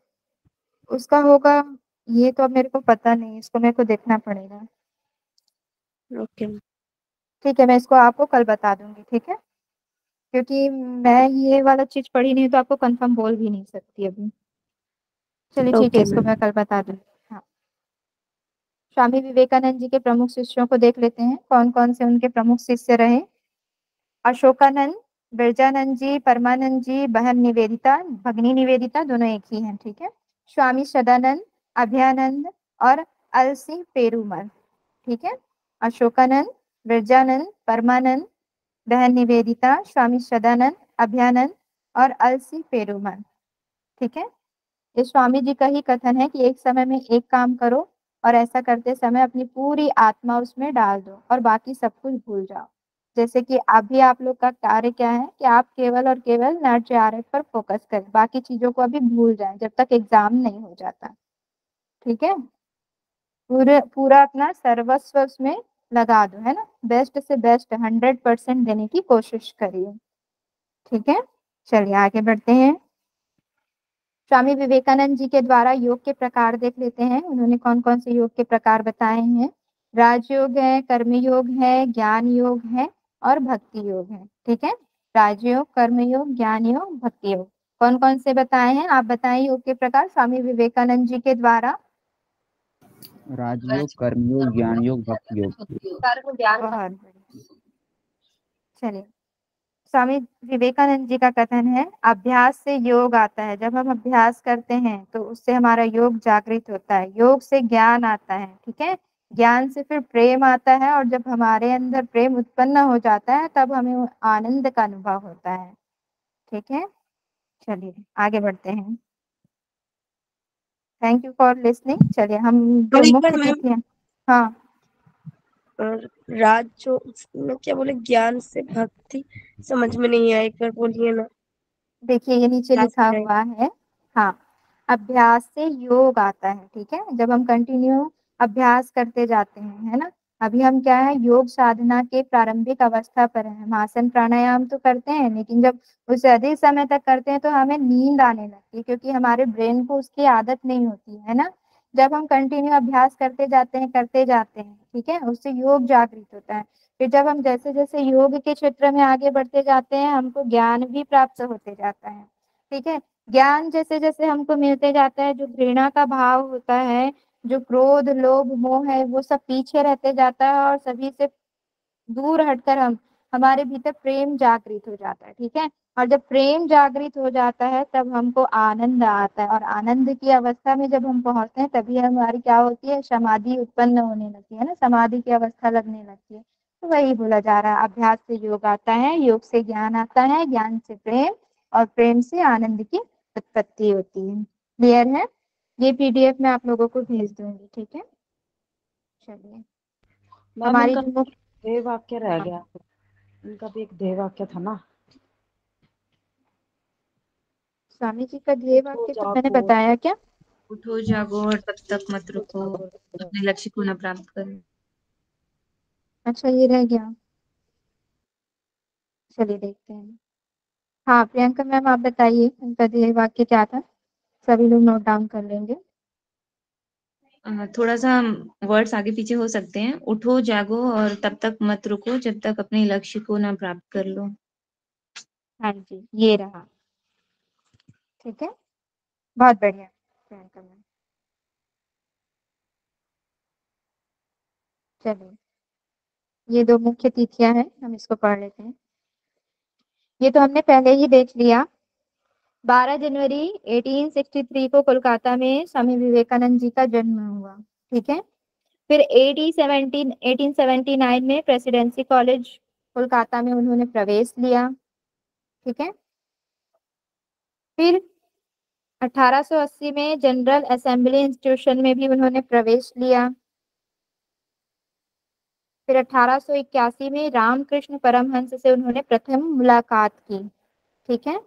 उसका होगा, ये तो अब मेरे को पता नहीं, इसको मेरे को देखना पड़ेगा। ओके ठीक है, मैं इसको आपको कल बता दूंगी। ठीक है, क्योंकि मैं ये वाला चीज पढ़ी नहीं तो आपको कंफर्म बोल भी नहीं सकती अभी। चलिए ठीक है, ओके इसको मैम। मैं कल बता दूंगी। हाँ, स्वामी विवेकानंद जी के प्रमुख शिष्यों को देख लेते हैं, कौन कौन से उनके प्रमुख शिष्य रहे। अशोकानंद, बिरजानंद जी, परमानंद जी, बहन निवेदिता, भगनी निवेदिता, दोनों एक ही हैं। ठीक है, स्वामी सदानंद, अभयानंद और अलसी पेरूमल। ठीक है, अशोकानंद, बिरजानंद, परमानंद, बहन निवेदिता, स्वामी सदानंद, अभयानंद और अलसी पेरूमल। ठीक है, ये स्वामी जी का ही कथन है कि एक समय में एक काम करो और ऐसा करते समय अपनी पूरी आत्मा उसमें डाल दो और बाकी सब कुछ भूल जाओ। जैसे कि अभी आप लोग का कार्य क्या है कि आप केवल और केवल नेट जेआरएफ पर फोकस करें, बाकी चीजों को अभी भूल जाएं जब तक एग्जाम नहीं हो जाता। ठीक है, पूरा अपना सर्वस्व उसमें लगा दो, है ना, बेस्ट से बेस्ट 100% देने की कोशिश करिए। ठीक है, चलिए आगे बढ़ते हैं। स्वामी विवेकानंद जी के द्वारा योग के प्रकार देख लेते हैं, उन्होंने कौन कौन से योग के प्रकार बताए हैं। राजयोग है, कर्मयोग है, ज्ञान योग है और भक्ति योग है। ठीक है, राजयोग, कर्मयोग, ज्ञान योग, भक्ति योग, कौन कौन से बताए हैं आप बताएं योग के प्रकार स्वामी विवेकानंद जी के द्वारा। राजयोग, कर्मयोग, ज्ञान योग, भक्ति योग। बहुत बढ़िया। चलिए, स्वामी विवेकानंद जी का कथन है, अभ्यास से योग आता है। जब हम अभ्यास करते हैं तो उससे हमारा योग जागृत होता है, योग से ज्ञान आता है। ठीक है, ज्ञान से फिर प्रेम आता है और जब हमारे अंदर प्रेम उत्पन्न हो जाता है तब हमें आनंद का अनुभव होता है। ठीक है, चलिए आगे बढ़ते हैं। Thank you for listening. चलिए हम जो और एक मुख्य बार मैम, तिथियां, हाँ और राज जो मैं क्या बोले, ज्ञान से भक्ति समझ में नहीं आया, एक बार बोलिए ना। देखिए ये नीचे लास्ट लिखा लाइन। हुआ है। हाँ, अभ्यास से योग आता है। ठीक है, जब हम कंटिन्यू अभ्यास करते जाते हैं, है ना, अभी हम क्या है, योग साधना के प्रारंभिक अवस्था पर है। हम आसन प्राणायाम तो करते हैं लेकिन जब उसे अधिक समय तक करते हैं तो हमें नींद आने लगती है क्योंकि हमारे ब्रेन को उसकी आदत नहीं होती है ना। जब हम कंटिन्यू अभ्यास करते जाते हैं, ठीक है, उससे योग जागृत होता है। फिर जब हम जैसे जैसे योग के क्षेत्र में आगे बढ़ते जाते हैं हमको ज्ञान भी प्राप्त होते जाता है। ठीक है, ज्ञान जैसे जैसे हमको मिलते जाता है, जो घृणा का भाव होता है, जो क्रोध लोभ मोह है, वो सब पीछे रहते जाता है और सभी से दूर हटकर हमारे भीतर प्रेम जागृत हो जाता है। ठीक है, और जब प्रेम जागृत हो जाता है तब हमको आनंद आता है और आनंद की अवस्था में जब हम पहुंचते हैं तभी हमारी क्या होती है, समाधि उत्पन्न होने लगती है ना, समाधि की अवस्था लगने लगती है। तो वही बोला जा रहा है, अभ्यास से योग आता है, योग से ज्ञान आता है, ज्ञान से प्रेम, और प्रेम से आनंद की उत्पत्ति होती है। क्लियर है? ये पीडीएफ मैं आप लोगों को भेज दूंगी, ठीक है? चलिए, मैम हमारी उनका जो मुख्य ध्येय वाक्य रह गया, उनका भी एक ध्येय वाक्य था ना। स्वामी जी का ध्येय उठो वाक्य तो मैंने जागो बताया क्या? उठो जागो और तब तक मत रुको, अपने लक्ष्य को न प्राप्त करो। अच्छा, ये रह गया। चलिए देखते हैं। हाँ प्रियंका मैम, आप बताइए उनका ध्येय वाक्य क्या था? सभी लोग नोट डाउन कर लेंगे। थोड़ा सा वर्ड्स आगे पीछे हो सकते हैं। उठो जागो और तब तक मत रुको जब तक अपने लक्ष्य को ना प्राप्त कर लो। हाँ जी, ये रहा। ठीक है, बहुत बढ़िया प्रियंका मैम। चलिए, ये दो मुख्य तिथियां हैं, हम इसको पढ़ लेते हैं। ये तो हमने पहले ही देख लिया। 12 जनवरी 1863 को कोलकाता में स्वामी विवेकानंद जी का जन्म हुआ। ठीक है, फिर 1879 में प्रेसिडेंसी कॉलेज कोलकाता में उन्होंने प्रवेश लिया। ठीक है, फिर 1880 में जनरल असेंबली इंस्टीट्यूशन में भी उन्होंने प्रवेश लिया। फिर 1881 में रामकृष्ण परमहंस से उन्होंने प्रथम मुलाकात की। ठीक है,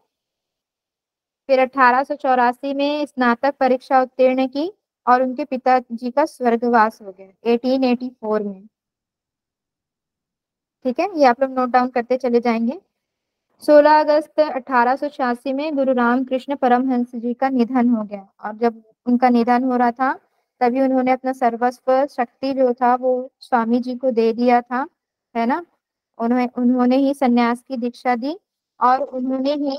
फिर 1884 में स्नातक परीक्षा उत्तीर्ण की और उनके पिताजी का स्वर्गवास हो गया 1884 में। ठीक है, ये आप लोग नोट डाउन करते चले जाएंगे। 16 अगस्त 1886 में गुरु रामकृष्ण परमहंस जी का निधन हो गया, और जब उनका निधन हो रहा था तभी उन्होंने अपना सर्वस्व शक्ति जो था वो स्वामी जी को दे दिया था, है ना। उन्होंने ही सन्यास की दीक्षा दी और उन्होंने ही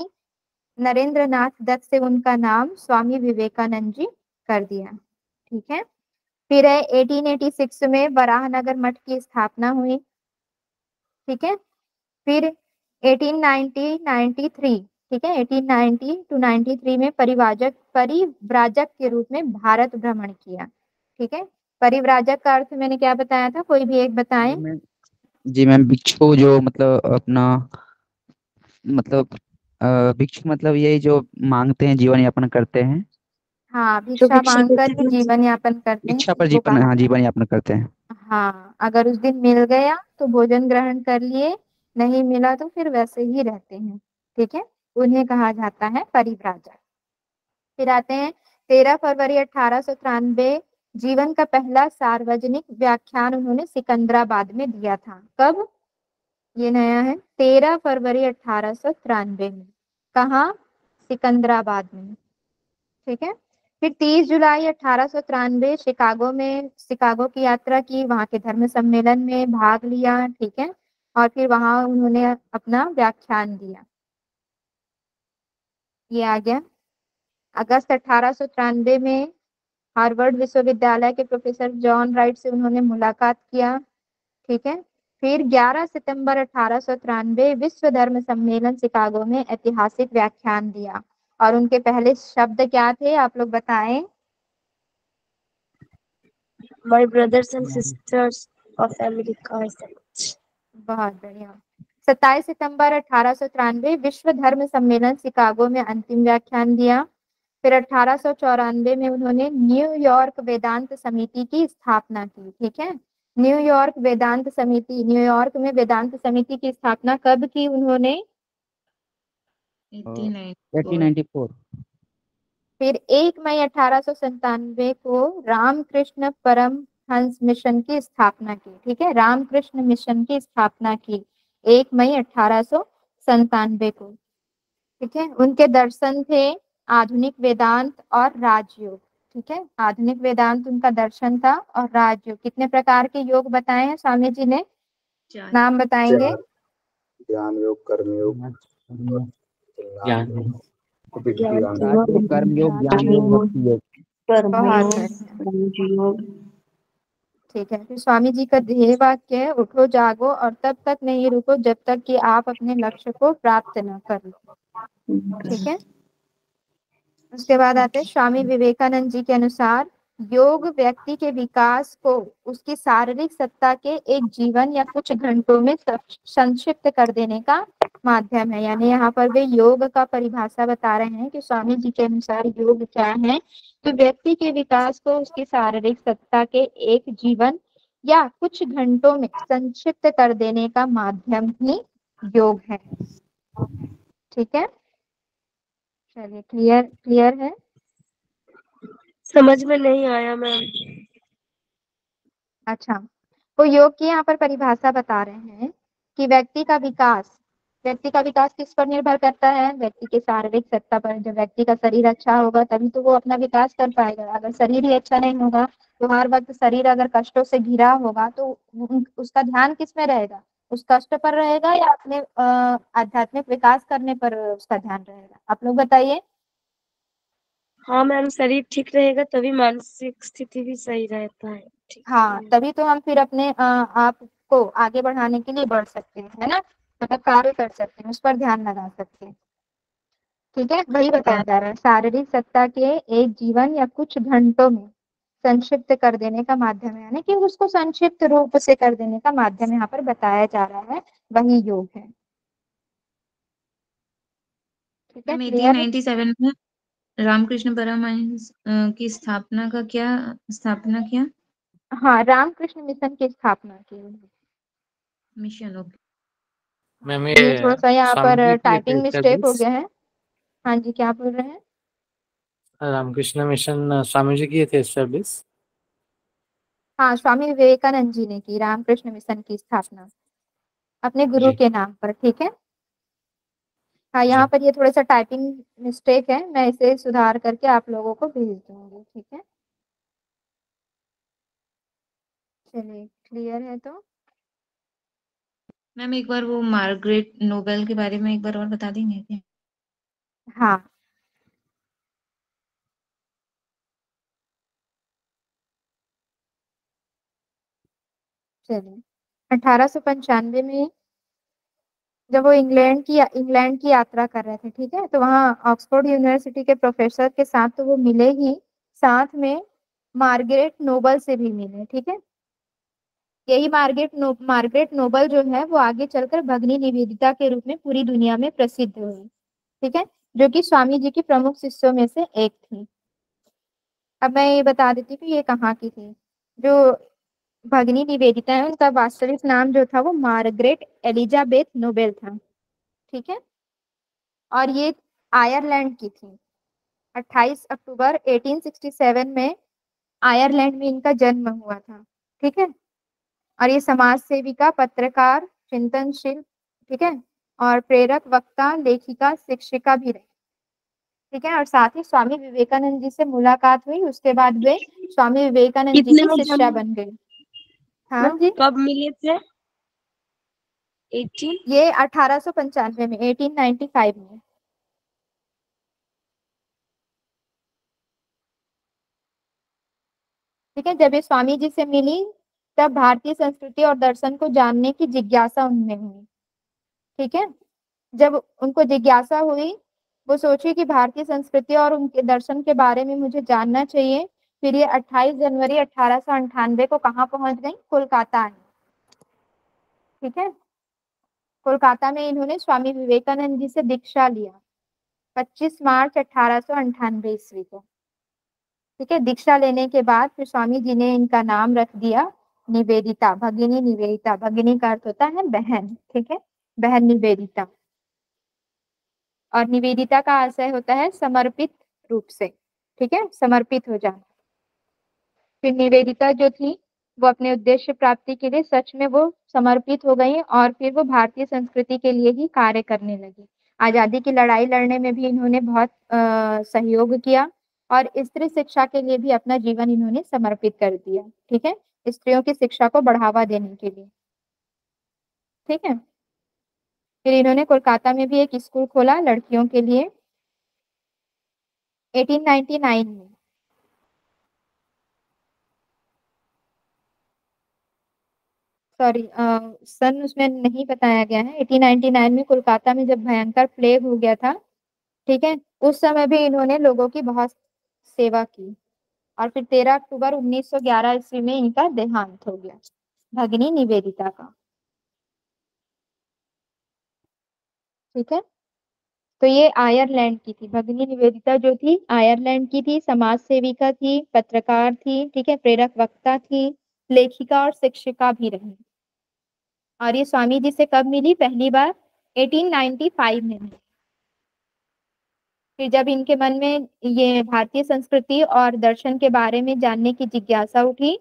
नरेंद्र नाथ दत्त से उनका नाम स्वामी विवेकानंद जी कर दिया। ठीक है, फिर 1886 में वराहनगर मठ की स्थापना हुई। ठीक है, फिर 1893, ठीक है, 1890 to 93 में परिव्राजक के रूप में भारत भ्रमण किया। ठीक है, परिव्राजक का अर्थ मैंने क्या बताया था, कोई भी एक बताएं। जी मैम, भिक्षु जो मतलब अपना मतलब भिक्षु मतलब यही जो मांगते हैं, जीवन यापन करते हैं। हाँ, जो भिक्षा भिक्षा मांगकर देते ही थे जीवन यापन करते हैं, भिक्षा पर इसको जीवन, कहा हाँ, जाता जीवन है। यापन करते हैं। हाँ, अगर उस दिन मिल गया तो भोजन ग्रहण कर लिए, नहीं मिला तो फिर वैसे ही रहते हैं। ठीक है, उन्हें कहा जाता है परिव्राजक। फिर आते हैं 13 फरवरी 1893, जीवन का पहला सार्वजनिक व्याख्यान उन्होंने सिकंदराबाद में दिया था। कब? ये नया है, 13 फरवरी 1893 में। कहाँ? सिकंदराबाद में। ठीक है, फिर 30 जुलाई 1893 शिकागो की यात्रा की, वहां के धर्म सम्मेलन में भाग लिया। ठीक है, और फिर वहां उन्होंने अपना व्याख्यान दिया। ये आ गया। अगस्त 1893 में हार्वर्ड विश्वविद्यालय के प्रोफेसर जॉन राइट से उन्होंने मुलाकात किया। ठीक है, फिर 11 सितंबर 1893 विश्व धर्म सम्मेलन शिकागो में ऐतिहासिक व्याख्यान दिया, और उनके पहले शब्द क्या थे, आप लोग बताएं। My brothers and sisters of America. बहुत बढ़िया। 27 सितंबर 1893 विश्व धर्म सम्मेलन शिकागो में अंतिम व्याख्यान दिया। फिर 1894 में उन्होंने न्यूयॉर्क वेदांत समिति की स्थापना की। ठीक है, न्यूयॉर्क वेदांत समिति, न्यूयॉर्क में वेदांत समिति की स्थापना कब की उन्होंने? 1894। फिर 1 मई 1897 को रामकृष्ण परमहंस मिशन की स्थापना की। ठीक है, रामकृष्ण मिशन की स्थापना की 1 मई 1897 को। ठीक है, उनके दर्शन थे आधुनिक वेदांत और राजयोग। ठीक है, आधुनिक वेदांत उनका दर्शन था, और राजयोग। कितने प्रकार के योग बताए हैं स्वामी जी ने? नाम बताएंगे। ज्ञान योग, कर्म योग, ज्ञान राजयोग, कर्म योग, ज्ञान योग, भक्ति योग। बहुत बढ़िया। ठीक है, फिर स्वामी जी का ध्येय वाक्य है, उठो जागो और तब तक नहीं रुको जब तक कि आप अपने लक्ष्य को प्राप्त न कर लो। ठीक है, उसके बाद आते हैं स्वामी विवेकानंद जी के अनुसार योग व्यक्ति के विकास को उसकी शारीरिक सत्ता के एक जीवन या कुछ घंटों में संक्षिप्त कर देने का माध्यम है। यानी यहाँ पर वे योग का परिभाषा बता रहे हैं कि स्वामी जी के अनुसार योग क्या है, तो व्यक्ति के विकास को उसकी शारीरिक सत्ता के एक जीवन या कुछ घंटों में संक्षिप्त कर देने का माध्यम ही योग है। ठीक है, चलिए, क्लियर क्लियर है। समझ में नहीं आया मैम। अच्छा, तो योग की यहाँ पर परिभाषा बता रहे हैं कि व्यक्ति का विकास किस पर निर्भर करता है? व्यक्ति के शारीरिक सत्ता पर। जब व्यक्ति का शरीर अच्छा होगा तभी तो वो अपना विकास कर पाएगा। अगर शरीर ही अच्छा नहीं होगा तो हर वक्त शरीर अगर कष्टों से घिरा होगा तो उसका ध्यान किस में रहेगा? उस कष्ट पर रहेगा या अपने आध्यात्मिक विकास करने पर उसका ध्यान रहेगा? आप लोग बताइए। हाँ मैम, शरीर ठीक रहेगा तभी मानसिक स्थिति भी सही रहता है। ठीक हाँ, है। तभी तो हम फिर अपने आप को आगे बढ़ाने के लिए बढ़ सकते हैं, है ना, मतलब कार्य कर सकते हैं, उस पर ध्यान लगा सकते हैं। ठीक है, वही बताया जा रहा है, शारीरिक सत्ता के एक जीवन या कुछ घंटों में संक्षिप्त कर देने का माध्यम है, यानी कि उसको संक्षिप्त रूप से कर देने का माध्यम यहाँ पर बताया जा रहा है, वही योग है। ठीक है, मैम क्लियर है। 1897 में रामकृष्ण परमहंस की स्थापना किया। हाँ, रामकृष्ण मिशन की स्थापना की। Mission, okay. मैम ये थोड़ा सा यहाँ स्वामी पर जी किए थे टाइपिंग मिस्टेक हो एस्टेब्लिश। गया है। हाँ जी, क्या बोल रहे हैं? रामकृष्ण मिशन स्वामी जी किए थे एस्टेब्लिश। हाँ, स्वामी विवेकानंद जी ने की रामकृष्ण मिशन की स्थापना अपने गुरु जी के नाम पर। ठीक है, हाँ, जी यहाँ पर ये थोड़ा सा टाइपिंग मिस्टेक है, मैं इसे सुधार करके आप लोगों को भेज दूंगी। ठीक है, चलिए, क्लियर है तो। मैम एक बार वो मार्गरेट नोबेल के बारे में एक बार और बता देंगे क्या? हाँ, चलिए, 1895 में जब वो इंग्लैंड की यात्रा कर रहे थे, ठीक है, तो वहाँ ऑक्सफोर्ड यूनिवर्सिटी के प्रोफेसर के साथ तो वो मिले ही, साथ में मार्गरेट नोबल से भी मिले। ठीक है, यही मार्गरेट नोबल जो है वो आगे चलकर भगिनी निवेदिता के रूप में पूरी दुनिया में प्रसिद्ध हुई। ठीक है, जो कि स्वामी जी की प्रमुख शिष्यों में से एक थी। अब मैं ये बता देती हूँ कि ये कहाँ की थी। जो भगिनी निवेदिता है उनका वास्तविक नाम जो था वो मार्गरेट एलिजाबेथ नोबेल था। ठीक है, और ये आयरलैंड की थी। 28 अक्टूबर 1867 में आयरलैंड में इनका जन्म हुआ था। ठीक है, और ये समाज सेविका, पत्रकार, चिंतनशील, ठीक है, और प्रेरक, वक्ता, लेखिका, शिक्षिका भी रही। ठीक है, और साथ ही स्वामी विवेकानंद जी से मुलाकात हुई, उसके बाद वे स्वामी विवेकानंद जी कितने की में शिष्या जन्म बन गई। हाँ जी, कब मिले थे? 18? ये 1895 में, 1895 में। ठीक है, जब ये स्वामी जी से मिली तब भारतीय संस्कृति और दर्शन को जानने की जिज्ञासा उनमें हुई। ठीक है, जब उनको जिज्ञासा हुई, वो सोची कि भारतीय संस्कृति और उनके दर्शन के बारे में मुझे जानना चाहिए। फिर ये 28 जनवरी 1898 को कहाँ पहुंच गई? कोलकाता आई। ठीक है, कोलकाता में इन्होंने स्वामी विवेकानंद जी से दीक्षा लिया 25 मार्च 1898 ईस्वी को। ठीक है, दीक्षा लेने के बाद फिर स्वामी जी ने इनका नाम रख दिया निवेदिता, भगिनी निवेदिता। भगिनी का अर्थ होता है बहन। ठीक है, बहन निवेदिता, और निवेदिता का आशय होता है समर्पित रूप से। ठीक है, समर्पित हो जाना। फिर निवेदिता जो थी वो अपने उद्देश्य प्राप्ति के लिए सच में वो समर्पित हो गई, और फिर वो भारतीय संस्कृति के लिए ही कार्य करने लगी। आजादी की लड़ाई लड़ने में भी इन्होंने बहुत सहयोग किया, और स्त्री शिक्षा के लिए भी अपना जीवन इन्होंने समर्पित कर दिया। ठीक है, स्त्रियों की शिक्षा को बढ़ावा देने के लिए। ठीक है, फिर इन्होंने कोलकाता में भी एक स्कूल खोला लड़कियों के लिए 1899 में। सॉरी, सन उसमें नहीं बताया गया है। 1899 में कोलकाता में जब भयंकर प्लेग हो गया था, ठीक है, उस समय भी इन्होंने लोगों की बहुत सेवा की, और फिर 13 अक्टूबर 1911 ईस्वी में इनका देहांत हो गया, भगिनी निवेदिता का। ठीक है, तो ये आयरलैंड की थी भगिनी निवेदिता, जो थी आयरलैंड की थी, समाज सेविका थी, पत्रकार थी, ठीक है, प्रेरक वक्ता थी, लेखिका और शिक्षिका भी रही। और ये स्वामी जी से कब मिली? पहली बार 1895 में मिली। फिर जब इनके मन में ये भारतीय संस्कृति और दर्शन के बारे में जानने की जिज्ञासा उठी,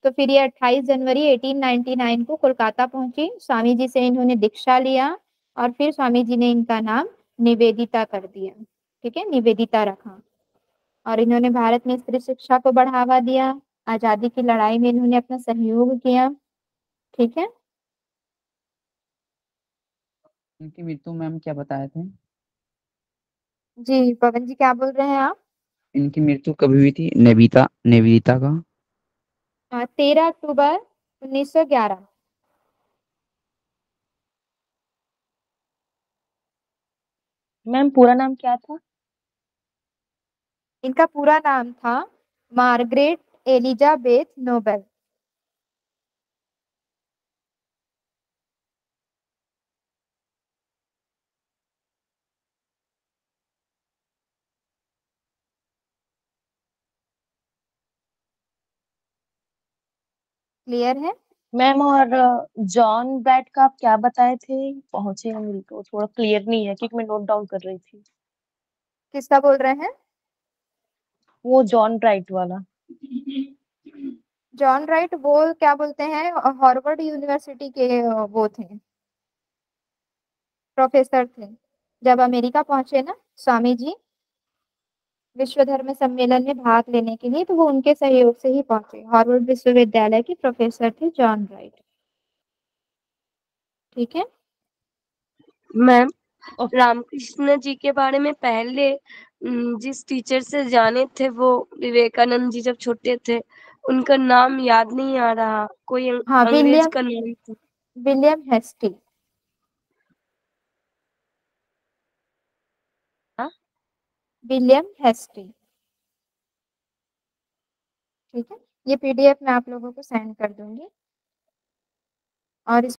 तो फिर ये 28 जनवरी 1899 को कोलकाता पहुंची। स्वामी जी से इन्होंने दीक्षा लिया और फिर स्वामी जी ने इनका नाम निवेदिता कर दिया। ठीक है, निवेदिता रखा। और इन्होंने भारत में स्त्री शिक्षा को बढ़ावा दिया, आजादी की लड़ाई में इन्होंने अपना सहयोग किया। ठीक है, इनकी मृत्यु मैम क्या बताए थे? जी पवन जी क्या बोल रहे हैं आप? इनकी मृत्यु कभी हुई थी निवेदिता का? 13 अक्टूबर 1911। मैम पूरा नाम क्या था? इनका पूरा नाम था मार्गरेट एलिजाबेथ नोबेल। क्लियर है? मैम और जॉन ब्राइट का आप क्या बताए थे? पहुंचे हम बिल्कुल, थोड़ा क्लियर नहीं है क्योंकि मैं नोट डाउन कर रही थी। किसका बोल रहे हैं? वो जॉन ब्राइट वाला। जॉन राइट वो क्या बोलते हैं, हार्वर्ड यूनिवर्सिटी के वो थे, प्रोफेसर थे। जब अमेरिका पहुंचे ना स्वामी जी विश्व धर्म सम्मेलन में भाग लेने के लिए, तो वो उनके सहयोग से ही पहुंचे। हार्वर्ड विश्वविद्यालय के प्रोफेसर थे जॉन राइट। ठीक है, मैम रामकृष्ण जी के बारे में पहले जिस टीचर से जाने थे वो विवेकानंद जी जब छोटे थे, उनका नाम याद नहीं आ रहा, कोई हाँ अंग्रेज का नाम था। William Hasty. हाँ? William Hasty. ठीक है, ये पीडीएफ मैं आप लोगों को सेंड कर दूंगी। और इस